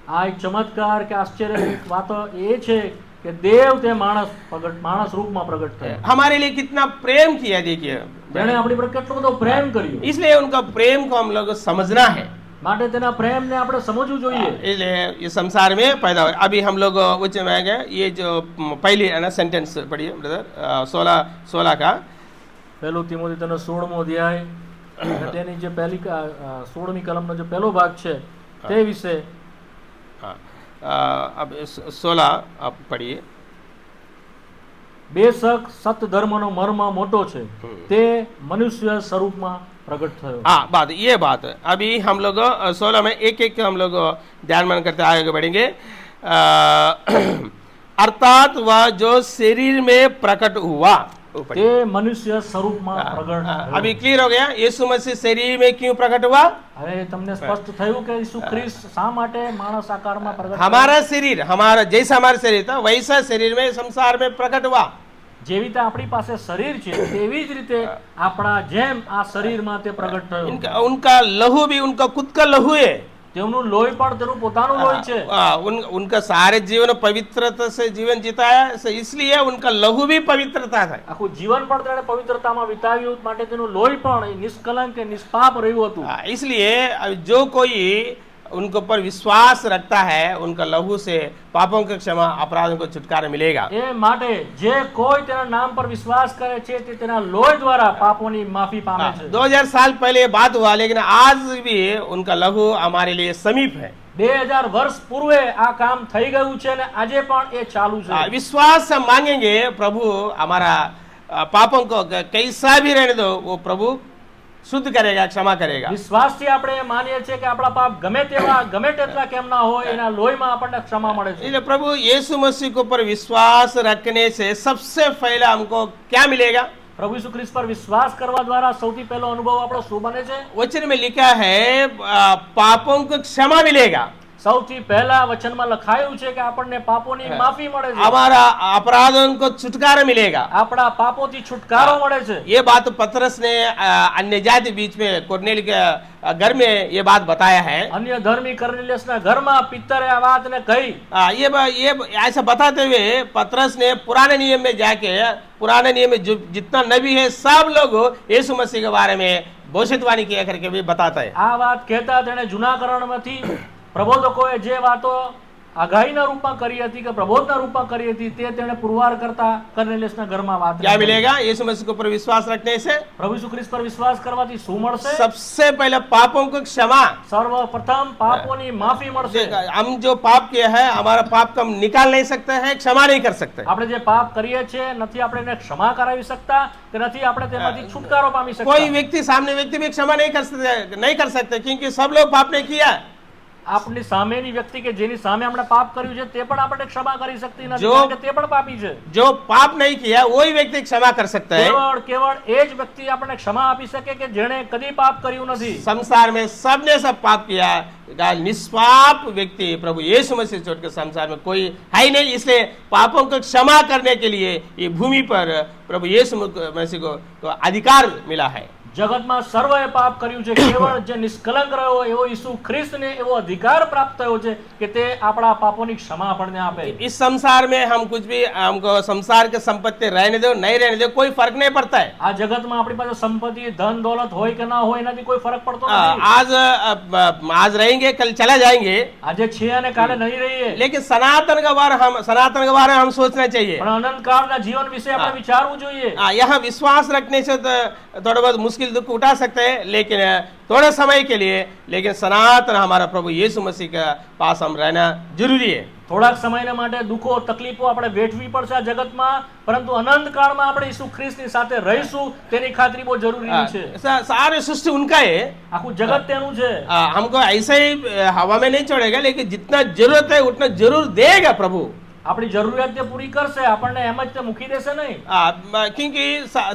આ એક ચમત્કાર કે આશ્ચર્યજનક વાત એ છે કે દેવ તે માણસ રૂપમાં પ્રગટ થયા। हमारे लिए कितना प्रेम किया, देखिए, તેણે આપણી પર કેટલો બધો પ્રેમ કર્યો। इसलिए उनका प्रेम को हम लोग समझना है। માટે તેના પ્રેમને આપણે સમજવું જોઈએ। इसलिए ये संसार में पैदा हुआ। अभी हम लोग उच्च में गए, ये जो पहली है ना सेंटेंस पढ़िए ब्रदर, 16 का। પહેલું તિમોથી તેનો 16મો અધ્યાય અને તેની જે પહેલી 16મી કલમનો જે પહેલો ભાગ છે તે વિશે. हाँ, अब 16 आप पढ़िए. બેશક સત ધર્મનો મર્મ મોટો છે, તે મનુષ્ય સ્વરૂપમાં प्रकट થયો. हाँ, बात ये बात है. अभी हम लोग 16 में एक एक हम लोग ध्यान मन करते आगे बढ़ेंगे. अर्थात वह जो शरीर में प्रकट हुआ, તે મનુષ્ય સ્વરૂપમાં પ્રગટ થયો. अभी क्लियर हो गया यीशु मसीह शरीर में क्यों प्रकट हुआ. હવે તમને સ્પષ્ટ થયું કે ઈસુ ખ્રિસ્ત શા માટે માણસ આકારમાં પ્રગટ થયો. हमारा शरीर, हमारा जैसा हमारा शरीर था वैसा शरीर में संसार में प्रकट हुआ. જેવી રીતે આપણી પાસે શરીર છે તેવી જ રીતે આપણા જેમ આ શરીરમાં તે પ્રગટ થયો. उनका लहू भी उनका खुद का लहू है. તેમનું લોહી પણ તેનું પોતાનું લોહી છે. उनका सारे जीवन पवित्रता से जीवन जिताया, इसलिए उनका लहू भी पवित्रता था. આખું જીવન પણ તેણે પવિત્રતામાં વિતાવ્યું માટે તેનું લોહી પણ નિષ્કલંક નિષ્પાપ રહ્યું હતું. इसलिए जो कोई उनके ऊपर विश्वास रखता है उनका लहू से पापों की क्षमा, अपराधों को छुटकारा मिलेगा. એ માટે જે કોઈ તેના નામ પર વિશ્વાસ કરે છે તે તેના લોહી દ્વારા પાપોની માફી પામે છે. 2000 साल पहले ये बात हुआ, लेकिन आज भी उनका लहू हमारे लिए समीप है. 2000 વર્ષ પૂર્વે આ કામ થઈ ગયું છે અને આજે પણ એ ચાલુ છે. विश्वास से मांगेंगे प्रभु हमारा पापों को कैसा भी रहने दो, वो प्रभु शुद्ध करेगा, क्षमा करेगा. વિશ્વાસથી આપણે માનીએ છીએ કે આપણા પાપ ગમે તેવા ગમે તેટલા કેમ ના હોય એના લોહીમાં આપણને ક્ષમા મળે છે. इसलिए प्रभु यीशु मसीह के ऊपर विश्वास रखने से सबसे पहले हमको क्या मिलेगा. પ્રભુ ઈસુ ખ્રિસ્ત પર વિશ્વાસ કરવા દ્વારા સૌથી પહેલો અનુભવ આપણો શું બને છે. वचन में लिखा है पापों को क्षमा मिलेगा. સૌથી પહેલા વચનમાં લખાયું છે કે આપણને પાપોની માફી મળે છે, हमारा अपराधों को छुटकारा मिलेगा. આપણા પાપોથી છુટકારો મળે છે. ये बात पतरस ने अन्य जाति बीच में कोर्नेल के घर में ये बात बताया है. અન્ય ધર્મી કર્નેલિયસના ઘરમાં પિત્તરે આ વાતને કહી. ये ऐसा बताते हुए पतरस ने पुराने नियम में जाके, पुराने नियम में जो जितना नबी है सब लोग यीशु मसीह के बारे में भविष्यवाणी किया करके भी बताता है. આ વાત કહેતા તેણે જૂના કરણમાંથી પ્રબોધકોએ જે વાતો આગાહીના રૂપમાં કરી હતી કે પ્રબોધના રૂપમાં કરી હતી તે તેણે પુરવાર કરતા કર્નેલિયસના ઘરમાં વાત. क्या मिलेगा यीशु मसीह के ऊपर विश्वास रखने से. પ્રભુ ઈસુ ખ્રિસ્ત પર વિશ્વાસ કરવાથી શું મળશે. सबसे पहले पापों को क्षमा. સર્વપ્રથમ પાપોની માફી મળશે. हम जो पाप किया है हमारा पाप को हम निकाल नहीं सकते हैं, क्षमा नहीं कर सकते. આપણે જે પાપ કરીએ છીએ નથી આપણે એને ક્ષમા કરાવી શકતા કે નથી આપણે તેમાંથી છુટકારો પામી શકતા. कोई व्यक्ति सामने व्यक्ति भी क्षमा नहीं कर सकते क्योंकि सब लोग पाप नहीं किया. આપણી સામેની વ્યક્તિ કે જેની સામે આપણે પાપ કર્યું છે તે પણ આપણે ક્ષમા કરી શકતી નથી જો- કારણ કે તે પણ પાપી છે. जो पाप नहीं किया वही व्यक्ति क्षमा कर सकता है. કેવળ એ જ વ્યક્તિ આપણને ક્ષમા આપી શકે કે જેણે કદી પાપ કર્યું નથી. संसार में सबने सब पाप किया. निष्पाप व्यक्ति प्रभु यीशु मसीह छोड़ के संसार में कोई है ही नहीं. इसलिए पापों को क्षमा करने के लिए ये भूमि पर प्रभु यीशु मसीह को अधिकार मिला है. જગતમાં સર્વએ પાપ કર્યું છે, કેવળ જે નિષ્કલંક રહ્યો એવો ઈસુ ખ્રિસ્તને એવો અધિકાર પ્રાપ્ત થયો છે કે તે આપણા પાપોની ક્ષમા આપણને આપે. इस संसार में हम कुछ भी हमको संसार के संपत्ति रहने दो नहीं रहने दो कोई फर्क नहीं पड़ता है. આ જગતમાં આપણી પાસે સંપત્તિ ધન દોલત હોય કે ના હોય એનાથી કોઈ ફરક પડતો નથી. आज रहेंगे कल चला जाएंगे, આજે છે અને કાલે નહીં રહીએ. लेकिन सनातन का बारे में हम सोचना चाहिए. પણ અનંત કાળના જીવન વિશે આપણે વિચારવું જોઈએ. यहाँ विश्वास रखने से तो थोड़ा बहुत मुश्किल दुख उठा सकते हैं, लेकिन थोड़े समय के लिए, लेकिन सनातन हमारा प्रभु यीशु मसीह के पास हम रहना जरूरी है. થોડાક સમયના માટે દુઃખો તકલીફો આપણે વેઠવી પડશે આ જગતમાં, પરંતુ અનંત કાળમાં આપણે ઈસુ ખ્રિસ્તની સાથે રહીશું તેની ખાતરી બહુ જરૂરી છે. सारे सृष्टि उनका है. આખું જગત તેનું છે. हमको ऐसे ही हवा में नहीं छोड़ेगा, लेकिन जितना जरूरत है उतना जरूर देगा प्रभु. આપણી જરૂરિયાત તે પૂરી કરશે, આપણને એમ જ તે મૂકી દેશે નહીં. क्योंकि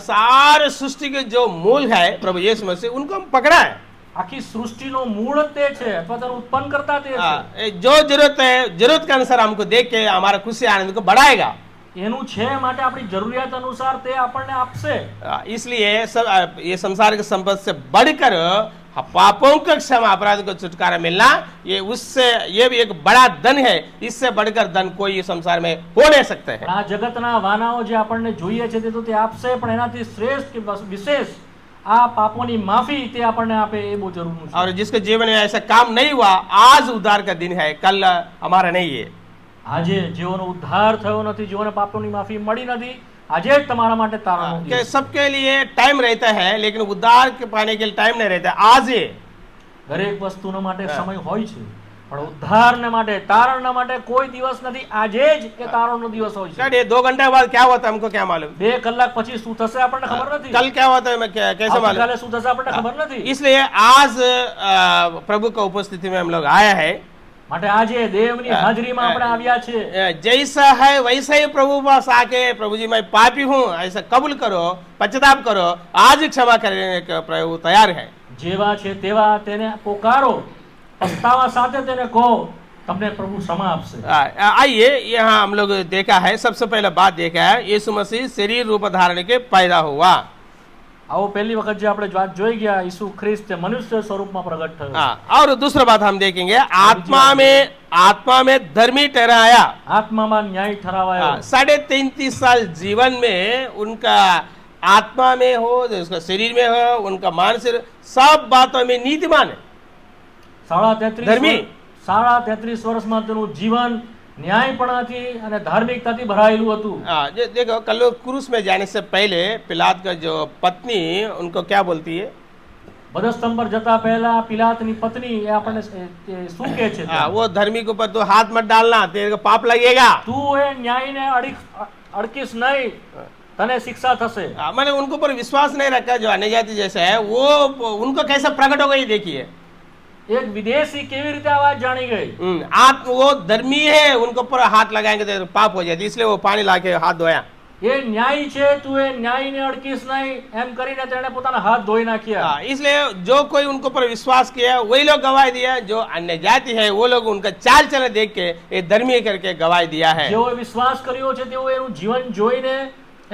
सारे सृष्टि के जो मूल है प्रभु यीशु मसीह उनको हम पकड़ा है. આખી સૃષ્ટિનો મૂળ જ તે છે અથવા તેનું ઉત્પન્ન કરતા તે છે. जो जरूरत है जरूरत के अनुसार हमको देख के हमारा खुशी आनंद को बढ़ाएगा. એનું છે માટે આપણી જરૂરિયાત અનુસાર તે આપણને આપશે. इसलिए ये संसार के संपत्ति से बढ़कर पापों का क्षमा, अपराध को छुटकारा मिलना, ये उससे ये भी एक बड़ा धन है. इससे बढ़कर धन कोई संसार में हो नहीं सकता है. આ જગતના વાનાઓ જે આપણને જોઈએ છે તે તો તે આપશે, પણ એનાથી શ્રેષ્ઠ કે વિશેષ આ પાપોની માફી તે આપણને આપે એ બહુ જરૂરનું છે. और जिसके जीवन में ऐसा काम नहीं हुआ, आज उद्धार का दिन है, कल हमारा नहीं है. આજે જેઓનો ઉદ્ધાર થયો નથી, જેઓને પાપોની માફી મળી નથી, આજે જ તમારા માટે તારણનો कि દિવસ. सबके लिए टाइम रहता है लेकिन उद्धार के पाने के लिए टाइम नहीं रहता है। आज ही દરેક વસ્તુના માટે સમય હોય છે, પણ ઉદ્ધારના માટે, તારણના માટે કોઈ દિવસ નથી. આજે જ એ તારણનો દિવસ હોય છે. ये 2 घंटे बाद क्या होता है हमको क्या मालूम, 2 કલાક પછી શું થશે આપણને ખબર નથી. कल क्या होता है मैं कैसे मालूम। આવતીકાલે શું થશે આપણને ખબર નથી. इसलिए आज प्रभु का उपस्थिति में हम लोग आया है। માટે આજે દેવની હાજરીમાં આપણે આવ્યા છે. जैसा है वैसा ही प्रभु पास आके प्रभु जी मैं पापी हूँ ऐसा कबूल करो, पश्चाताप करो, आज क्षमा करने का प्रभु तैयार है। જેવા છે તેવા તેને પોકારો, પસ્તાવા સાથે તેને કહો, તમને પ્રભુ ક્ષમા આપશે. आइए यहाँ हम लोग देखा है, सबसे पहले बात देखा है यीशु मसीह शरीर रूप धारण के पैदा हुआ। આવો પહેલી વખત જે આપણે વાત જોઈ ગયા, ઈસુ ખ્રિસ્ત તે મનુષ્ય સ્વરૂપમાં પ્રગટ થયો. और दूसरा बात हम देखेंगे आत्मा में धर्मी ठहराया। આત્મામાં ન્યાય ઠરાવાયો. 33.5 साल जीवन में उनका आत्मा में हो, उसका शरीर में हो, उनका मानसिक सब बातों में नीतिमान है, 33 વર્ષમાં તેનું જીવન ન્યાયપણાથી અને ધાર્મિકતાથી ભરાયેલું હતું. देखो कल क्रूस में जाने से पहले पिलात का जो पत्नी उनको क्या बोलती है, બદસ્તંભ પર જતા પહેલા પિલાતની પત્ની એ આપણને શું કહે છે? वो धर्मी के ऊपर तो हाथ मत डालना, तेरे को पाप लगेगा। તું એ ન્યાયને અડકીશ નહીં, तने शिक्षा थसे। मैंने उनको पर विश्वास नहीं रखा जो अन्य जाति जैसा है, वो उनको कैसे प्रकट हो गई देखिए। एक विदेशी केवी रीते आवाज जानी गई। आप वो धर्मी है, उनको पर हाथ लगाएंगे तो पाप हो जाती, इसलिए वो पानी लाके हाथ धोया। ये न्यायी छे, तू ये न्यायी ने अड़कीस नहीं एम करीने तेने पोताना हाथ धोई नाख्या। इसलिए जो कोई उनको पर विश्वास किया वही लोग गवाही दिया, जो अन्य जाति है वो लोग उनका चाल चलन देख के ये धर्मी करके गवाही दिया है। जो विश्वास करियो छे तेओ एनु जीवन जोईने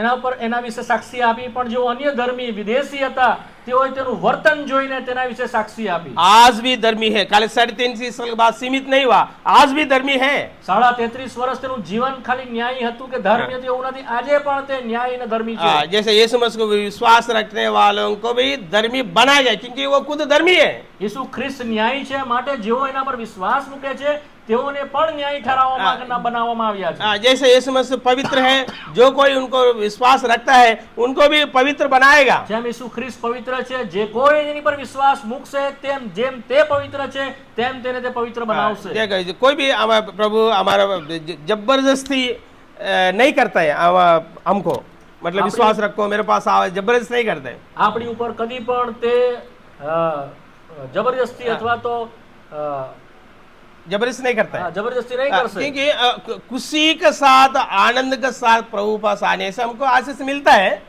एना पर एना विषे साक्षी आपी, पण जो अन्य धर्मी विदेशी हता तेओए तेनु वर्तन जोईने तेना विषे साक्षी आपी। आज भी धर्मी है, खाली 3.5 साल बाद सीमित नहीं हुआ, आज भी धर्मी है। 33.5 વર્ષ तेनु जीवन खाली न्यायी हतु के धर्मी हतु एवुं नथी, आजे पण ते न्यायी ने धर्मी छे। जैसे यीशु मसीह को विश्वास रखने वालों को भी धर्मी बनाया जाए, क्योंकि वो खुद धर्मी है। यीशु ख्रिस्त न्यायी छे, माटे जेओ एना पर विश्वास मूके छे तेओने पण न्यायी ठहराववामां बनाववामां आव्या छे। जैसे यीशु मसीह पवित्र है, जो कोई उनको विश्वास रखता है उनको भी पवित्र बनाएगा। जेम यीशु ख्रिस्त पवित्र छे, जे कोई एनी पर विश्वास मूकशे तेम जेम ते पवित्र छे तेम तेने ते पवित्र बनावशे। देखो कोई भी प्रभु हमारा जबरदस्ती नहीं करता है हमको, मतलब विश्वास रखो मेरे पास आओ, जबरदस्ती नहीं करते हैं आपणी ऊपर कदी पण ते जबरदस्ती अथवा तो जबरदस्ती नहीं करता है, जबरदस्ती नहीं कर सकते, क्योंकि खुशी के साथ आनंद के साथ प्रभु पास आने से हमको आशीष मिलता है।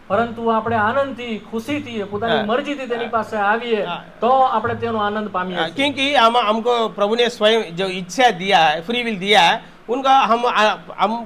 परंतु આપણે આનંદથી ખુશીથી પોતાની મરજીથી તેની પાસે આવીએ તો આપણે તેનો આનંદ પામીએ। क्योंकि हमको प्रभु ने स्वयं जो इच्छा दिया है, फ्री विल दिया है, उनका हम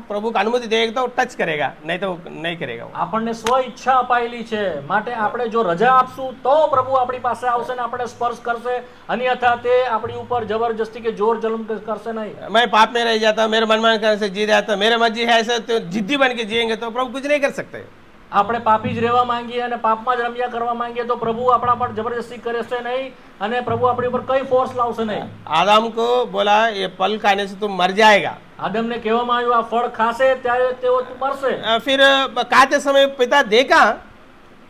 प्रभु का अनुमति देंगे तो टच करेगा, नहीं तो नहीं करेगा। આપણને સ્વ ઈચ્છા અપાયેલી છે, માટે આપણે જો રજા આપશું તો પ્રભુ આપણી પાસે આવશે ને આપણે સ્પર્શ કરશે, અન્યથા તે આપણી ઉપર જબરજસ્તી કે જોર જલમ કરશે નહીં। मैं पाप में रह जाता, मेरे मनमानी करने से जी जाता, मेरे मर्जी है ऐसे तो जिद्दी बन के जिएंगे तो प्रभु कुछ नहीं कर सकते। આપણે પાપી જ રહેવા માંગીએ અને પાપમાં જ રમ્યા કરવા માંગીએ તો પ્રભુ આપણા પર જબરદસ્તી કરશે નહીં અને પ્રભુ આપણી ઉપર કઈ ફોર્સ લાવશે નહીં। आदम को बोला ये फल खाने से तुम मर जाएगा, આદમને કહેવામાં આવ્યું આ ફળ ખાશે ત્યારે તેઓ મરશે। फिर खाते समय पिता देखा,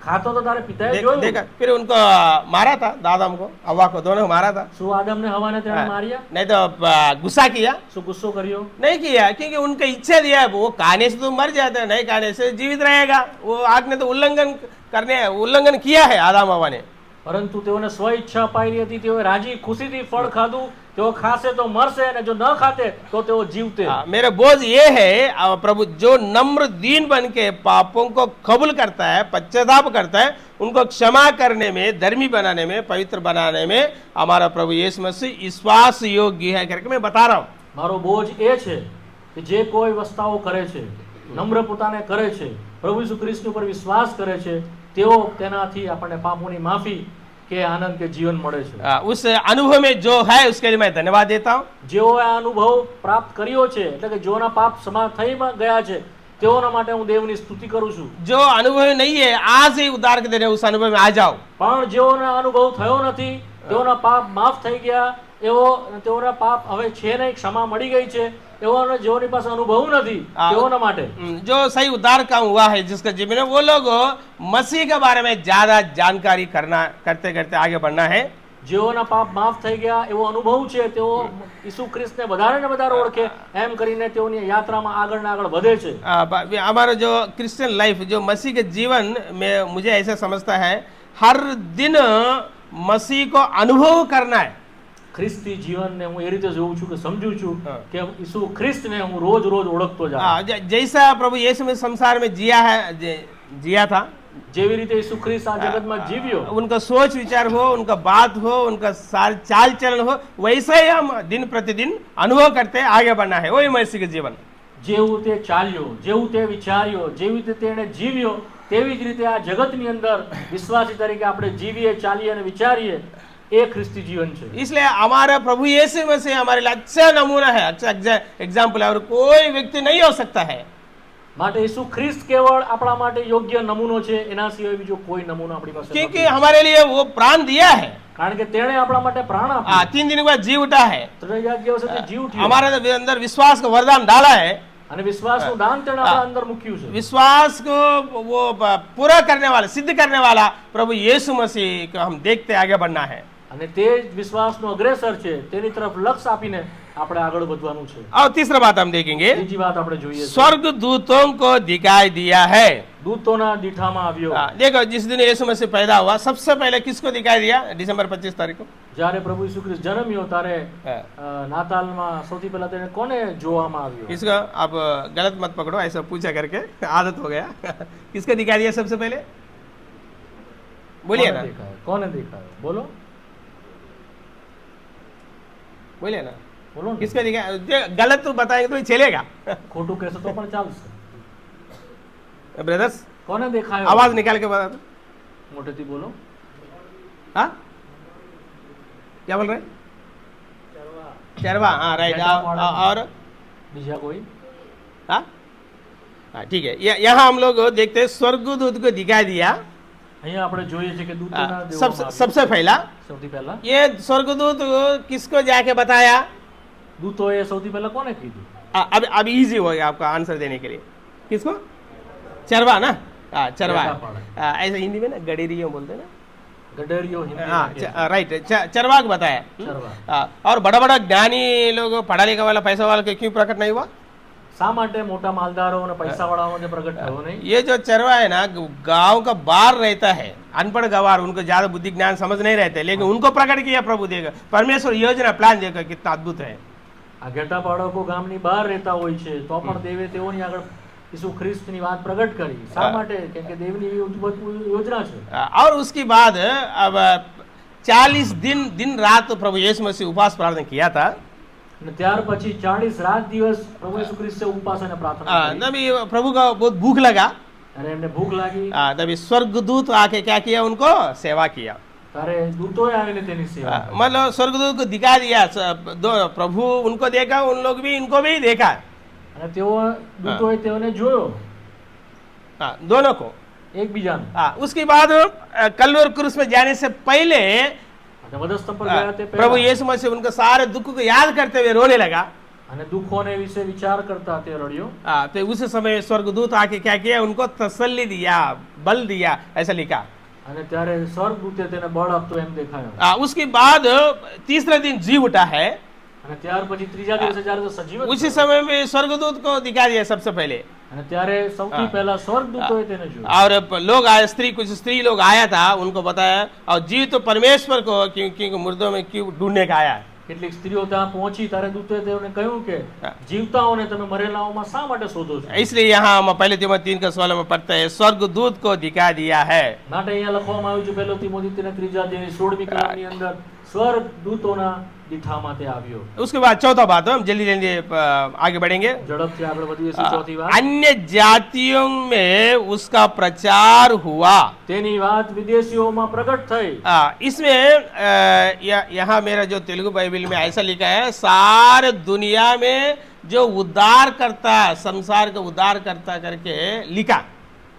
खातो तो तारे पिताए जोયું, देखा, फिर उनको मारा था, आदम को हवा को दोनों मारा था। શું આદમને હવાને તેણે માર્યા? नहीं तो गुस्सा किया, શું गुस्सो કર્યો? नहीं किया, क्योंकि उनका इच्छा दिया है, वो खाने से तो मर जाता है, नहीं खाने से जीवित रहेगा। वो आग ने तो उल्लंघन किया है आदम हवा ने, પરંતુ તેઓને સ્વ ઈચ્છા અપાયેલી હતી, તેઓએ રાજી ખુશીથી ફળ ખાધું, તેઓ ખાશે તો મરશે અને જો ન ખાતે તો તેઓ જીવતે। मेरा बोझ ये है प्रभु जो नम्र दीन बन के पापों को कबूल करता है, पश्चाताप करता है, उनको क्षमा करने में, धर्मी बनाने में, पवित्र बनाने में हमारा प्रभु यीशु मसीह विश्वास योग्य है करके मैं बता रहा हूँ। મારો બોજ એ છે કે જે કોઈ વસ્તાઓ કરે છે, નમ્ર પોતાને કરે છે, પ્રભુ ઈસુ ખ્રિસ્ત ઉપર વિશ્વાસ કરે છે, તેઓ તેનાથી આપણને પાપોની માફી કે આનંદ કે જીવન મળે છે। उस अनुभव में जो है उसके लिए मैं धन्यवाद देता हूँ। જેઓ આ અનુભવ પ્રાપ્ત કર્યો છે, એટલે કે જેઓના પાપ ક્ષમા થઈ ગયા છે, તેઓના માટે હું દેવની સ્તુતિ કરું છું। जो अनुभव नहीं है आज ही उद्धार के दिन उस अनुभव में आ जाओ। પણ જેઓને અનુભવ થયો નથી, તેઓના પાપ માફ થઈ ગયા, તેઓના પાપ હવે છે નહીં, ક્ષમા મળી ગઈ છે, એવાને જેઓની પાસે અનુભવ નથી તેઓના માટે जो सही उद्धार काम हुआ है जिसका जीवन है, वो लोग मसीह के बारे में ज्यादा जानकारी करते करते आगे बढ़ना है। જેઓના પાપ માફ થઈ ગયા એવો અનુભવ છે તેઓ ઈસુ ખ્રિસ્તને વધારે ને વધારે ઓળખે એમ કરીને તેઓની યાત્રામાં આગળ ને આગળ વધે છે। हमारा जो क्रिश्चियन लाइफ, जो मसीह के जीवन में, मुझे ऐसा समझता है हर दिन मसीह को अनुभव करना है। ખ્રિસ્તી જીવનને હું એ રીતે જોઉં છું કે સમજુ છું કે ઈસુ ખ્રિસ્તને હું રોજ રોજ ઓળખતો જાઉં। जैसा प्रभु यीशु में संसार में जिया था, જેવી રીતે ઈસુ ખ્રિસ્ત આ જગતમાં જીવ્યો, उनका सोच विचार हो, उनका बात हो, उनका सारे चाल चलन हो, वैसा ही हम दिन प्रतिदिन अनुभव करते आगे बढ़ना है। वही मसीह के जीवन। જેવું તે ચાલ્યો, જેવું તે વિચાર્યો, જેવી રીતે તેણે જીવ્યો, તેવી જ રીતે આ જગતની અંદર વિશ્વાસી તરીકે આપણે જીવીએ, ચાલીએ અને વિચારીએ, એ ખ્રિસ્તી जीवन છે। इसलिए हमारा प्रभु यीशु मसीह हमारे लिए अच्छा नमूना है, अच्छा एग्जाम्पल है, और कोई व्यक्ति नहीं हो सकता है। માટે ઈસુ ખ્રિસ્ત કેવળ આપણા માટે યોગ્ય નમૂનો છે, એના સિવાય બીજો કોઈ નમૂનો આપણી પાસે નથી। क्योंकि हमारे लिए वो प्राण दिया है, કારણ કે તેણે આપણા માટે પ્રાણ આપ્યો। 3 दिन के बाद जी उठा है, 3 દિવસે તે જી ઉઠ્યો। हमारे अंदर विश्वास का वरदान डाला है, અને વિશ્વાસનું દાન તેણે આપણા અંદર મૂક્યું છે। विश्वास को वो पूरा करने वाला, सिद्ध करने वाला प्रभु यीशु मसीह को हम देखते आगे बढ़ना है। અને તે જ વિશ્વાસનો અગ્રેસર છે, તેની તરફ લક્ષ્ય આપીને આપણે આગળ વધવાનું છે। और तीसरा बात हम देखेंगे, ત્રીજી વાત આપણે જોઈએ, स्वर्ग दूतों को दिखाई दिया है। દૂતોના દીઠામાં આવ્યો। देखो, जिस दिन यीशु मसीह पैदा हुआ, सबसे पहले किसको दिखाई दिया? दिसंबर 25 तारीख को, જ્યારે પ્રભુ ઈસુ ખ્રિસ્ત જન્મ્યો ત્યારે નાતાલમાં સૌથી પહેલા તેને કોને જોવામાં આવ્યો? इसको आप गलत मत पकड़ो, ऐसा पूछा करके आदत हो गया। किसको दिखाई दिया सबसे पहले? बोलिए ना, કોને દેખાયો? બોલો बोलिए ना, બોલો ને। किसको दिखाई? गलत तो बताएंगे तो चलेगा। ખોટું કહેશો તો પણ ચાલશે। ब्रदर्स, કોને દેખાયો? आवाज निकाल के बता दो। મોટેથી બોલો। हाँ, क्या बोल रहे? चरवा। हाँ, राइट। और બીજા કોઈ? हाँ, ठीक है। यहाँ हम लोग देखते हैं स्वर्गदूत को दिखाई दिया। અહીંયા આપણે જોઈએ છે કે દૂતોના सबसे पहला, સૌથી પહેલા ये स्वर्गदूत किसको जाके बताया? દૂતોએ સૌથી પહેલા કોને કીધું? अब इजी हो गया आपका आंसर देने के लिए। किसको? चरवा ना, चरवा। ऐसा हिंदी में ना गडेरियो बोलते हैं ना, ગડરિયો હિન્દી। हाँ, राइट, चरवा को बताया। और बड़ा बड़ा ज्ञानी लोग, पढ़ा लिखा वाला, पैसा वाला क्यों प्रकट नहीं हुआ? શા માટે મોટા માલદારો અને પૈસાવાળાઓને પ્રગટ થયો નહીં? ये जो चरवा है ना, गांव का बाहर रहता है, अनपढ़ गवार, उनको ज्यादा बुद्धि ज्ञान समझ नहीं रहते, लेकिन उनको प्रकट किया प्रभु। देगा परमेश्वर योजना प्लान देखा कितना अद्भुत है। આ ઘેટા બાળકો ગામની બહાર રહેતા હોય છે તો પણ દેવે તેઓની આગળ ઈસુ ખ્રિસ્તની વાત પ્રગટ કરી। શા માટે? કેમ કે દેવની યોજના છે। और उसके बाद अब 40 दिन रात प्रभु यीशु मसीह उपवास प्रार्थना किया था। અને ત્યાર પછી 40 રાત દિવસ પ્રભુ ઈસુ ખ્રિસ્તે ઉપવાસ અને પ્રાર્થના કરી। तभी प्रभु का बहुत भूख लगा, અને એમને ભૂખ લાગી, तभी स्वर्गदूत आके क्या किया? उनको सेवा किया। ત્યારે દૂતોએ આવીને તેની સેવા કરી। मतलब स्वर्गदूत को दिखा दिया, प्रभु उनको देखा, उन लोग भी इनको भी देखा। અને તેઓ દૂતોએ તેઓને જોયો, दोनों को, એકબીજાને। उसके बाद कल्वर क्रूस में जाने से पहले વધસ્તંભ પર ગયા તે प्रभु પહેલા यीशु मसीह उनके सारे दुख को याद करते हुए रोने लगा। અને દુઃખોને વિશે વિચાર करता તે રડ્યો। तो उस समय स्वर्गदूत आके क्या किया? उनको तसल्ली दिया, बल दिया, ऐसा लिखा। અને ત્યારે સ્વર્ગદૂતે તેને બળ આપતો એમ દેખાયો। उसके बाद तीसरे दिन जी उठा है। અને ત્યાર પછી ત્રીજા દિવસે જ્યારે તે સજીવ उसी समय में स्वर्गदूत को दिखा दिया सबसे पहले। અને ત્યારે સૌથી પહેલા સ્વર્ગદૂતોએ તેને જોયો। और लोग आए, कुछ स्त्री लोग आया था, उनको बताया, और जीव तो परमेश्वर को क्योंकि मुर्दों में क्यों ढूंढने का आया। કેટલીક સ્ત્રીઓ ત્યાં પહોંચી ત્યારે દૂતોએ તેઓને કહ્યું કે જીવતાઓને તમે મરેલાઓમાં શા માટે શોધો છો? इसलिए यहाँ हम पहले तिमोथी 3:16 में पढ़ते हैं, स्वर्गदूत को दिखा दिया है। માટે અહીંયા લખવામાં આવ્યું છે પહેલો તિમોથી 3:3 16મી કલમની અંદર સ્વર્ગદૂતોના દીઠામાં તે આવ્યો। उसके बाद चौथा बात, हम जल्दी जल्दी आगे बढ़ेंगे। ઝડપથી આગળ વધીએ છીએ। ચોથી વાત, अन्य जातियों में उसका प्रचार हुआ। તેની વાત વિદેશીઓમાં પ્રગટ થઈ। इसमें यहाँ मेरा जो तेलुगु बाइबल में ऐसा लिखा है, सारे दुनिया में जो उद्धार करता, संसार का उद्धार करता करके लिखा।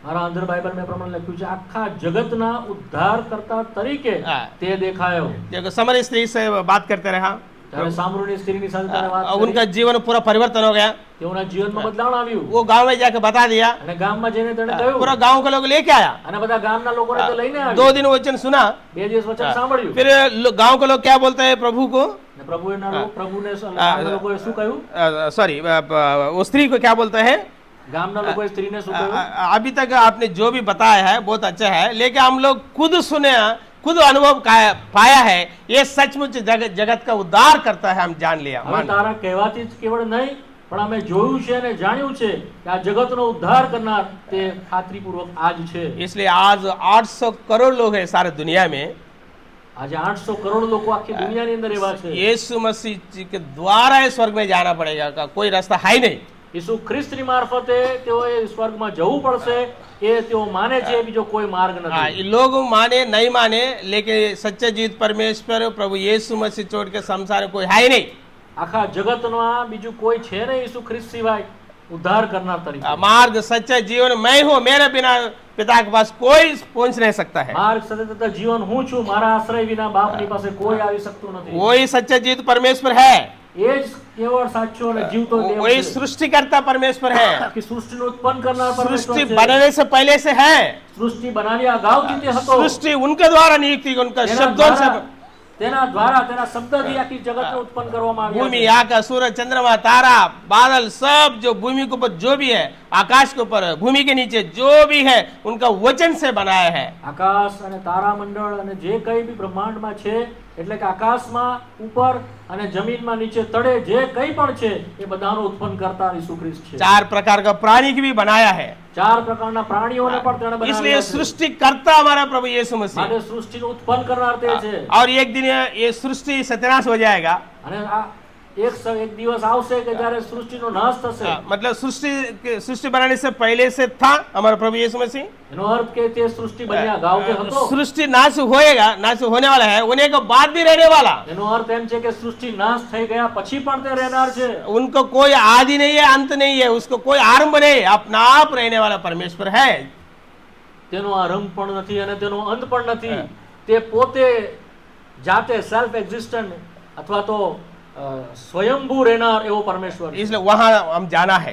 મારા આંધ્ર બાઇબલમાં પ્રમાણે લખ્યું છે આખા જગતના ઉદ્ધારકર્તા તરીકે તે દેખાયો। देखो, समरी स्त्री से बात करते रहा, ત્યારે સામરૂની સ્ત્રીની સાથે તેને વાત કરી. उनका जीवन पूरा परिवर्तन हो गया। તેઓના જીવનમાં બદલાવ આવ્યું वो गांव में जाके बता दिया, અને ગામમાં જઈને તેણે કહ્યું पूरा गांव के लोग लेके आया। અને બધા ગામના લોકોને તે લઈને 2 આવ્યા. दिन वचन सुना, 2 દિવસ વચન સાંભળ્યું. फिर गांव के लोग क्या बोलते हैं प्रभु को, અને પ્રભુને ગામના લોકોએ શું કહ્યું? सॉरी वो स्त्री को क्या बोलते हैं, ગામના લોકોએ સ્ત્રીને શું કહ્યું? अभी तक आपने जो भी बताया है बहुत अच्छा है, लेकिन हम लोग खुद सुने, खुद अनुभव पाया है, ये सचमुच जगत का उद्धार करता है, हम जान लिया। હવે તારા કહેવાથી જ કેવળ નહીં, પણ અમે જોયું છે અને જાણ્યું છે કે આ જગતનો ઉદ્ધાર કરનાર તે ખાતરીપૂર્વક આજ છે. इसलिए आज 800 करोड़ लोग हैं सारे दुनिया में। આજે 800 કરોડ લોકો આખી દુનિયાની અંદર એવા છે. यीशु मसीह जी के द्वारा ही स्वर्ग में जाना पड़ेगा, का कोई रास्ता है ही नहीं। ઈસુ ખ્રિસ્તની મારફતે તેઓએ સ્વર્ગમાં જવું પડશે, એ તેઓ માને છે, બીજો કોઈ માર્ગ નથી. ये लोग माने नहीं माने, लेकिन सच्चे जीत परमेश्वर प्रभु यीशु मसीह छोड़ के संसार में कोई है ही नहीं। આખા જગતમાં બીજું કોઈ છે નહીં ઈસુ ખ્રિસ્ત સિવાય ઉદ્ધાર કરનાર તરીકે. मार्ग सच्चा जीवन मैं हूँ, मेरे बिना पिता के पास कोई पहुंच नहीं सकता है। માર્ગ સત્ય તથા જીવન હું છું, મારા આશ્રય વિના બાપની પાસે કોઈ આવી શકતું નથી. वही सच्चा जीत परमेश्वर है, એ જ કેવળ સાચો અને જીવતો દેવ वही છે. सृष्टिकर्ता परमेश्वर है, કે સૃષ્ટિનું ઉત્પન્ન કરનાર પરમેશ્વર सृष्टि છે. बनने से पहले से है। સૃષ્ટિ બનાવ્યા અગાઉથી તે હતો. सृष्टि उनके द्वारा नियुक्ति, उनका शब्दों से તેના દ્વારા તેના શબ્દથી આખી જગતને ઉત્પન્ન કરવામાં આવ્યા भूमि છે. आकाश सूरज चंद्रमा तारा बादल सब जो भूमि के ऊपर जो भी है, आकाश के ऊपर भूमि के नीचे जो भी है, उनका वचन से बनाया है। આકાશ અને તારામંડળ અને જે કંઈ બી બ્રહ્માંડમાં છે, એટલે કે આકાશમાં ઉપર અને જમીનમાં નીચે તળે જે કંઈ પણ છે એ બધાનો ઉત્પન્ન કરતા ઈસુ ખ્રિસ્ત છે. 4 प्रकार का प्राणी की भी बनाया है, 4 પ્રકારના પ્રાણીઓને પણ તેણે इसलिए બનાવ્યા છે. सृष्टि करता हमारा प्रभु यीशु मसीह। માટે સૃષ્ટિનું ઉત્પન્ન કરનાર તે છે. और एक दिन ये सृष्टि सत्यानाश हो जाएगा। અને આ એક દિવસ આવશે કે જ્યારે સૃષ્ટિનો નાશ થશે. मतलब सृष्टि बनाने से पहले से था हमारा प्रभु यीशु मसीह। એનો અર્થ કે તે સૃષ્ટિ બન્યા અગાઉ તે હતો. सृष्टि नाश होएगा, नाश होने वाला है, होने के बाद भी रहने वाला। એનો અર્થ એમ છે કે સૃષ્ટિ નાશ થઈ ગયા પછી પણ તે રહેનાર છે. उनको कोई आदि नहीं है, अंत नहीं है, उसको कोई आरंभ नहीं, अपना आप रहने वाला परमेश्वर है। તેનો આરંભ પણ નથી અને તેનો અંત પણ નથી. તે પોતે જાતે સેલ્ફ એક્ઝિસ્ટન્ટ અથવા તો સ્વયંભૂ રહેનાર એવો પરમેશ્વર છે. इसलिए वहां हम जाना है,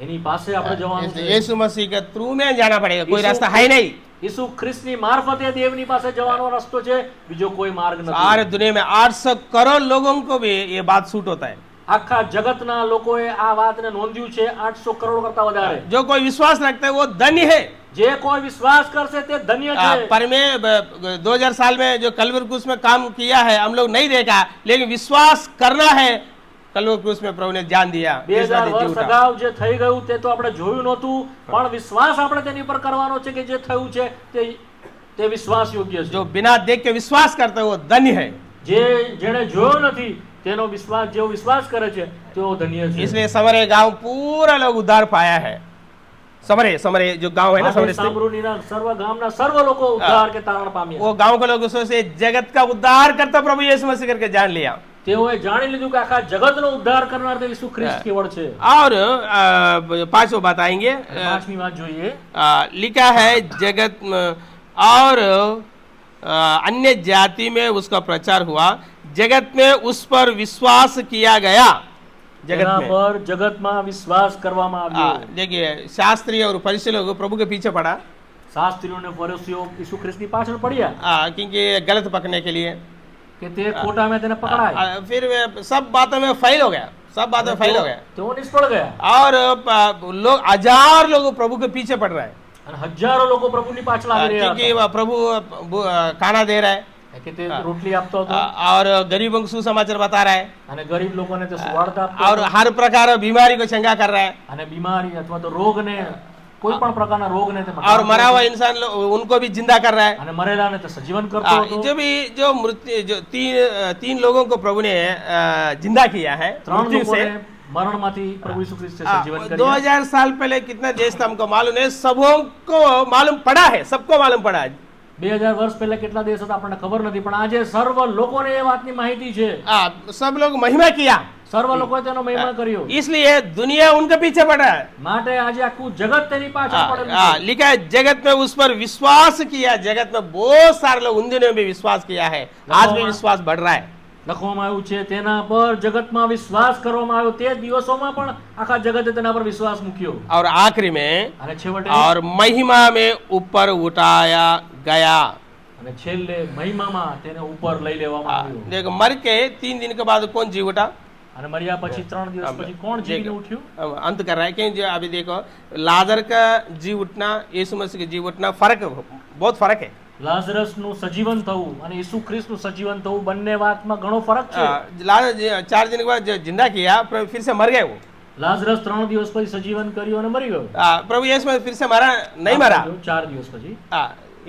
એની પાસે આપણે જવાનું છે. यीशु मसीह के थ्रू में जाना पड़ेगा, कोई रास्ता है ही नहीं। ઈસુ ખ્રિસ્તની મારફતે દેવની પાસે જવાનો રસ્તો છે, બીજો કોઈ માર્ગ નથી. सारे दुनिया में 800 करोड़ लोगों को भी ये बात सूट होता है। આખા જગતના લોકોએ આ વાતને નોંધ્યું છે. 800 કરોડ કરતા વધારે. जो कोई विश्वास रखता है वो धन्य है। જે કોઈ વિશ્વાસ કરશે તે ધન્ય છે. पर में 2000 साल में जो कलवर क्रूस में काम किया है हम लोग नहीं देखा, लेकिन विश्वास करना है। कलवर क्रूस में प्रभु ने जान दिया, 2000 વર્ષ અગાઉ જે થઈ ગયું તે તો આપણે જોયું નહોતું, પણ વિશ્વાસ આપણે તેની પર કરવાનો છે કે જે થયું છે તે વિશ્વાસ યોગ્ય છે. जो बिना देख के विश्वास करता है वो धन्य है। જેણે જોયો નથી તેનો વિશ્વાસ, જેવો વિશ્વાસ કરે છે તેઓ ધન્ય છે. इसलिए समरे गांव पूरा लोग उद्धार पाया है। समरे जो गांव है ना, समरे સામરૂનીના સર્વ ગામના સર્વ લોકો ઉદ્ધાર કે તારણ પામ્યા. वो गांव के लोग उससे जगत का उद्धार करता प्रभु यीशु मसीह करके जान लिया। તેઓએ જાણી લીધું કે આખા જગતનો ઉદ્ધાર કરનાર તે ઈસુ ખ્રિસ્ત કેવળ છે. और 5वां बात आएंगे, 5મી વાત જોઈએ. लिखा है जगत और अन्य जाति में उसका प्रचार हुआ, जगत में उस पर विश्वास किया गया। जगत તેના में પર જગતમાં વિશ્વાસ કરવામાં આવ્યો. देखिए शास्त्री और फरीसी लोग प्रभु के पीछे पड़ा, શાસ્ત્રીઓ અને ફરીસીઓ ઈસુ ખ્રિસ્તની પાછળ પડ્યા क्योंकि गलत पकड़ने के लिए। કે તે ખોટામાં તેને પકડાય. फिर सब बातों में फेल हो गया, सब बातों में फेल हो गया। તેઓ નિષ્ફળ ગયા और लोग 1000 लोग प्रभु के पीछे पड़ रहे हैं, અને હજારો લોકો પ્રભુની પાછળ આવી રહ્યા क्योंकि હતા. प्रभु खाना दे रहा है કે તે રોટલી આપતો હતો और गरीबों को सुसमाचार बता रहा है અને ગરીબ લોકોને તે સુવાર્તા આપતો और હતો. हर प्रकार बीमारी को चंगा कर रहा है। અને બીમારી અથવા તો રોગને, કોઈ પણ પ્રકારના રોગને તે और मरा हुआ इंसान उनको भी जिंदा कर रहा है। અને મરેલાને તે સજીવન करतो હતો. जो मृत्यु जो तीन लोगों को प्रभु ने जिंदा किया है 3 मृत्यु से। લોકોને મરણમાંથી પ્રભુ ઈસુ ખ્રિસ્તે સજીવન કર્યા. 2000 साल पहले कितना देश था हमको मालूम है, सबको मालूम पड़ा है, सबको मालूम पड़ा है। 2000 વર્ષ પહેલા કેટલા દેશ હતા આપણને ખબર નથી, પણ આજે સર્વ લોકોને એ વાતની માહિતી છે. सब लोग महिमा किया, સર્વ લોકોએ તેનો મહિમા કર્યો. इसलिए दुनिया उनके पीछे पड़ा है। માટે આજે આખું જગત તેની પાછળ પડેલું છે. लिखा है जगत में उस पर विश्वास किया, जगत में बहुत सारे लोग उन दिनों में भी विश्वास किया है, आज भी विश्वास बढ़ रहा है. લખવામાં આવ્યું છે તેના પર જગતમાં વિશ્વાસ કરવામાં આવ્યો, તે દિવસોમાં પણ આખા જગતે તેના પર વિશ્વાસ મૂક્યો. और आखिरी में અને છેવટે और महिमा में ऊपर उठाया गया. અને છેલ્લે મહિમામાં તેને ઉપર લઈ લેવામાં આવ્યો. देखो मर के 3 दिन के बाद कौन जी उठा? અને મર્યા પછી 3 દિવસ પછી કોણ જીવીને ઉઠ્યું? अब अंत कर रहा है क्योंकि अभी देखो लाजर का जी उठना, यीशु मसीह का जी उठना फर्क, बहुत फर्क है. લાઝરસનું સજીવન થવું અને ઈસુ ખ્રિસ્તનું સજીવન થવું બંને વાતમાં ઘણો ફરક છે. लाजर 4 दिन के बाद जिंदा किया, फिर से मर गए वो. લાઝરસ 3 દિવસ પછી સજીવન કર્યું અને મરી ગયો. प्रभु यीशु मसीह फिर से मरा नहीं? मरा. 4 દિવસ પછી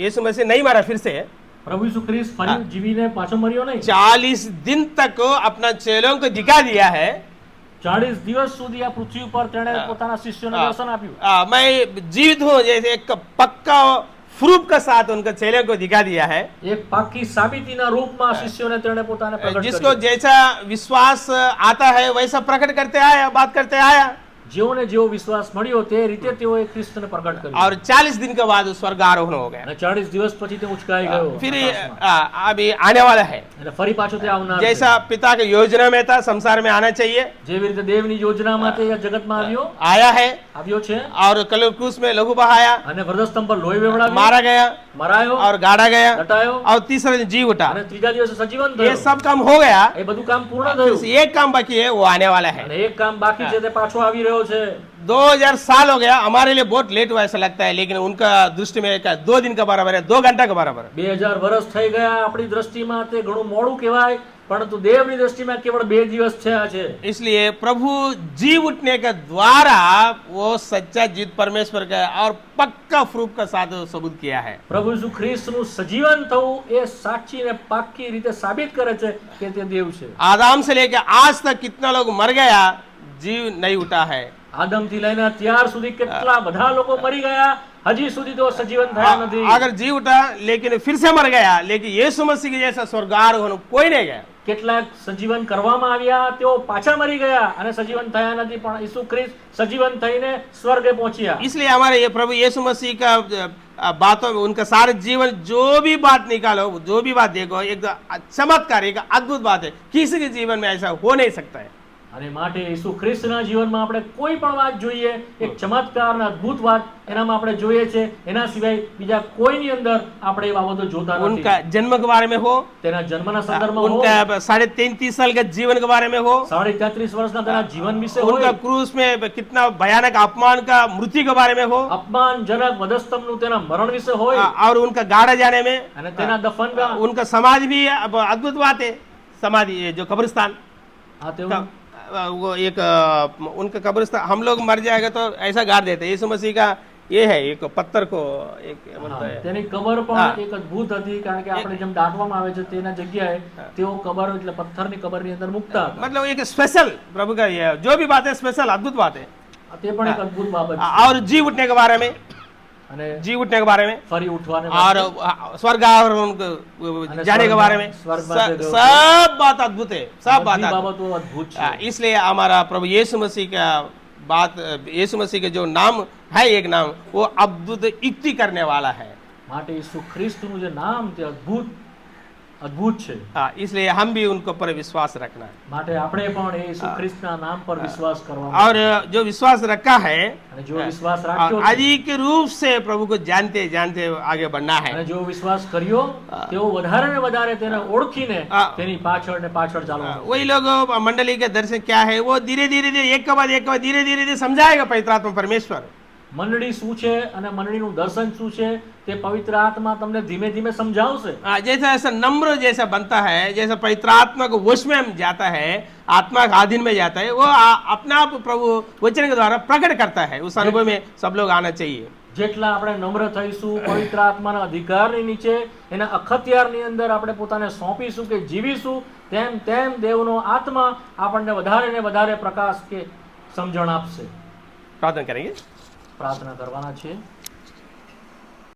यीशु मसीह नहीं मरा फिर से. પ્રભુ ઈસુ ખ્રિસ્ત ફરી જીવીને પાછો મર્યો નહીં. 40 दिन तक अपना चेलों को दिखा दिया है. 40 દિવસ સુધી આ પૃથ્વી પર તેણે પોતાના શિષ્યોને દર્શન આપ્યું. मैं जीवित हूँ, जैसे एक पक्का प्रूफ के साथ उनके चेलों को दिखा दिया है. એક પાકી સાબિતીના રૂપમાં શિષ્યોને તેણે પોતાને પ્રગટ जिसको કર્યું. जैसा विश्वास आता है वैसा प्रकट करते आया, बात करते आया. જેઓને જેવો વિશ્વાસ મળ્યો તે રીતે તેઓએ ખ્રિસ્તને પ્રગટ કર્યું. और 40 दिन के बाद स्वर्गारोहण हो गया. અને 40 દિવસ પછી તે ઉંચકાઈ ગયો. फिर આકાશમાં. अभी आने वाला है. અને ફરી પાછો તે આવનાર છે. जैसा पिता की योजना में था संसार में आना चाहिए, જેવી રીતે દેવની યોજનામાં તે આ જગતમાં આવ્યો आया है. છે और कलर क्रूस में लहू बहाया, અને વ્રતસ્તંભ પર લોહી વેવડાવ્યું, मारा गया મરાયો और गाड़ा गया દટાયો और तीसरे दिन जी उठा. અને ત્રીજા દિવસે સજીવન ये થયો. सब काम हो गया. એ બધું કામ પૂર્ણ થયું. एक काम बाकी है, वो आने वाला है. અને એક કામ બાકી છે તે પાછો આવી રહ્યો છે. 2000 साल हो गया. हमारे लिए बहुत लेट हुआ ऐसा लगता है, लेकिन उनका दृष्टि में 2 दिन का बराबर है, 2 घंटा का बराबर है. 2000 વર્ષ થઈ ગયા આપણી દ્રષ્ટિમાં તે ઘણું મોડું કહેવાય, પરંતુ દેવની દ્રષ્ટિમાં કેવળ 2 દિવસ થયા છે. इसलिए प्रभु जी उठने के द्वारा वो सच्चा जीत परमेश्वर का और पक्का प्रूफ का साथ सबूत किया है. પ્રભુ ઈસુ ખ્રિસ્તનું સજીવન થવું એ સાચી ને પાક્કી રીતે સાબિત કરે છે કે તે દેવ છે. आदम से लेकर आज तक कितना लोग मर गया, जीव नहीं उठा है. આદમથી લઈને અત્યાર સુધી કેટલા બધા લોકો મરી ગયા, હજી સુધી તો સજીવન થયા નથી. अगर जी उठा लेकिन फिर से मर गया, लेकिन यीशु मसीह के जैसा स्वर्गारोहण कोई नहीं गया. કેટલાક સજીવન કરવામાં આવ્યા, તેઓ પાછા મરી ગયા અને સજીવન થયા નથી, પણ ઈસુ ખ્રિસ્ત સજીવન થઈને સ્વર્ગે પહોંચ્યા. इसलिए हमारे ये प्रभु यीशु मसीह का बातों में उनका सारे जीवन जो भी बात निकालो, जो भी बात देखो, एक चमत्कार, एक अद्भुत बात है. किसी के जीवन में ऐसा हो नहीं सकता है. અને માટે ઈસુ ખ્રિસ્તના જીવનમાં આપણે કોઈ પણ વાત જોઈએ, એક ચમત્કાર અને અદ્ભુત વાત એનામાં આપણે જોઈએ છે. એના સિવાય બીજા કોઈની અંદર આપણે એ બાબતો જોતા નથી. उनका जन्म के बारे में हो, તેના જન્મના સંદર્ભમાં હોય, उनका 33.5 साल के जीवन के बारे में हो, 33.5 વર્ષના તેના જીવન વિશે उनका હોય, क्रूस में कितना भयानक अपमान का मृत्यु के बारे में हो, અપમાનજનક વધસ્તંભનું તેના મરણ વિશે હોય, और उनका गाड़ा जाने में, અને તેના દફન उनका समाधि भी अद्भुत बात है. समाधि ये जो कब्रिस्तान, वो एक उनका कब्रिस्तान, हम लोग मर जाएगा तो ऐसा गाड़ देते हैं. यीशु मसीह का ये है, एक पत्थर को एक बोलता है. તેની કબર પણ એક અદ્ભુત હતી, કારણ કે આપણે જેમ દાટવામાં આવે છે તેના જગ્યાએ તેઓ કબર એટલે પથ્થરની કબરની અંદર મૂકતા હતા. मतलब एक स्पेशल प्रभु का ये जो भी बात है स्पेशल अद्भुत बात है. તે પણ એક અદ્ભુત બાબત છે. और जी उठने के बारे में, અને जी उठने के बारे में, ફરી ઉઠવાને और स्वर्गारोहण जाने के बारे में, सब बात अद्भुत है, सब बात બધી अद्भुत. બાબતો અદ્ભુત છે. इसलिए हमारा प्रभु यीशु मसीह का बात, यीशु मसीह का जो नाम है, एक नाम वो अद्भुत युक्ति करने वाला है. માટે ઈસુ ખ્રિસ્તનું જે નામ તે અદ્ભુત અદ્ભુત છે. इसलिए हम भी उनको पर विश्वास रखना है. માટે આપણે પણ એ ઈસુ ખ્રિસ્તના નામ પર વિશ્વાસ કરવાનો और जो विश्वास रखा है, અને જો વિશ્વાસ રાખ્યો છે अधिक रूप से प्रभु को जानते जानते आगे बढ़ना है. અને જો વિશ્વાસ કર્યો તેઓ વધારે ને વધારે તેને ઓળખીને તેની પાછળ ને પાછળ ચાલવાનું. वही लोग मंडली के दर्शन क्या है, वो धीरे धीरे एक के बाद एक धीरे धीरे समझाएगा पवित्र आत्मा परमेश्वर. મંડળી શું છે અને મંડળીનું દર્શન શું છે તે પવિત્ર આત્મા તમને ધીમે ધીમે સમજાવશે. जैसा ऐसा नम्र जैसा बनता है, जैसा पवित्र आत्मा को वश में जाता है, आत्मा के अधीन में जाता है, वो अपने आप प्रभु वचन के द्वारा प्रकट करता है. उस अनुभव में सब लोग आना चाहिए. જેટલા આપણે નમ્ર થઈશું, પવિત્ર આત્માના અધિકારની નીચે એના અખત્યારની અંદર આપણે પોતાને સોંપીશું કે જીવીશું, તેમ તેમ દેવનો આત્મા આપણને વધારે ને વધારે પ્રકાશ કે સમજણ આપશે. प्रार्थना करेंगे. પ્રાર્થના કરવાના છે.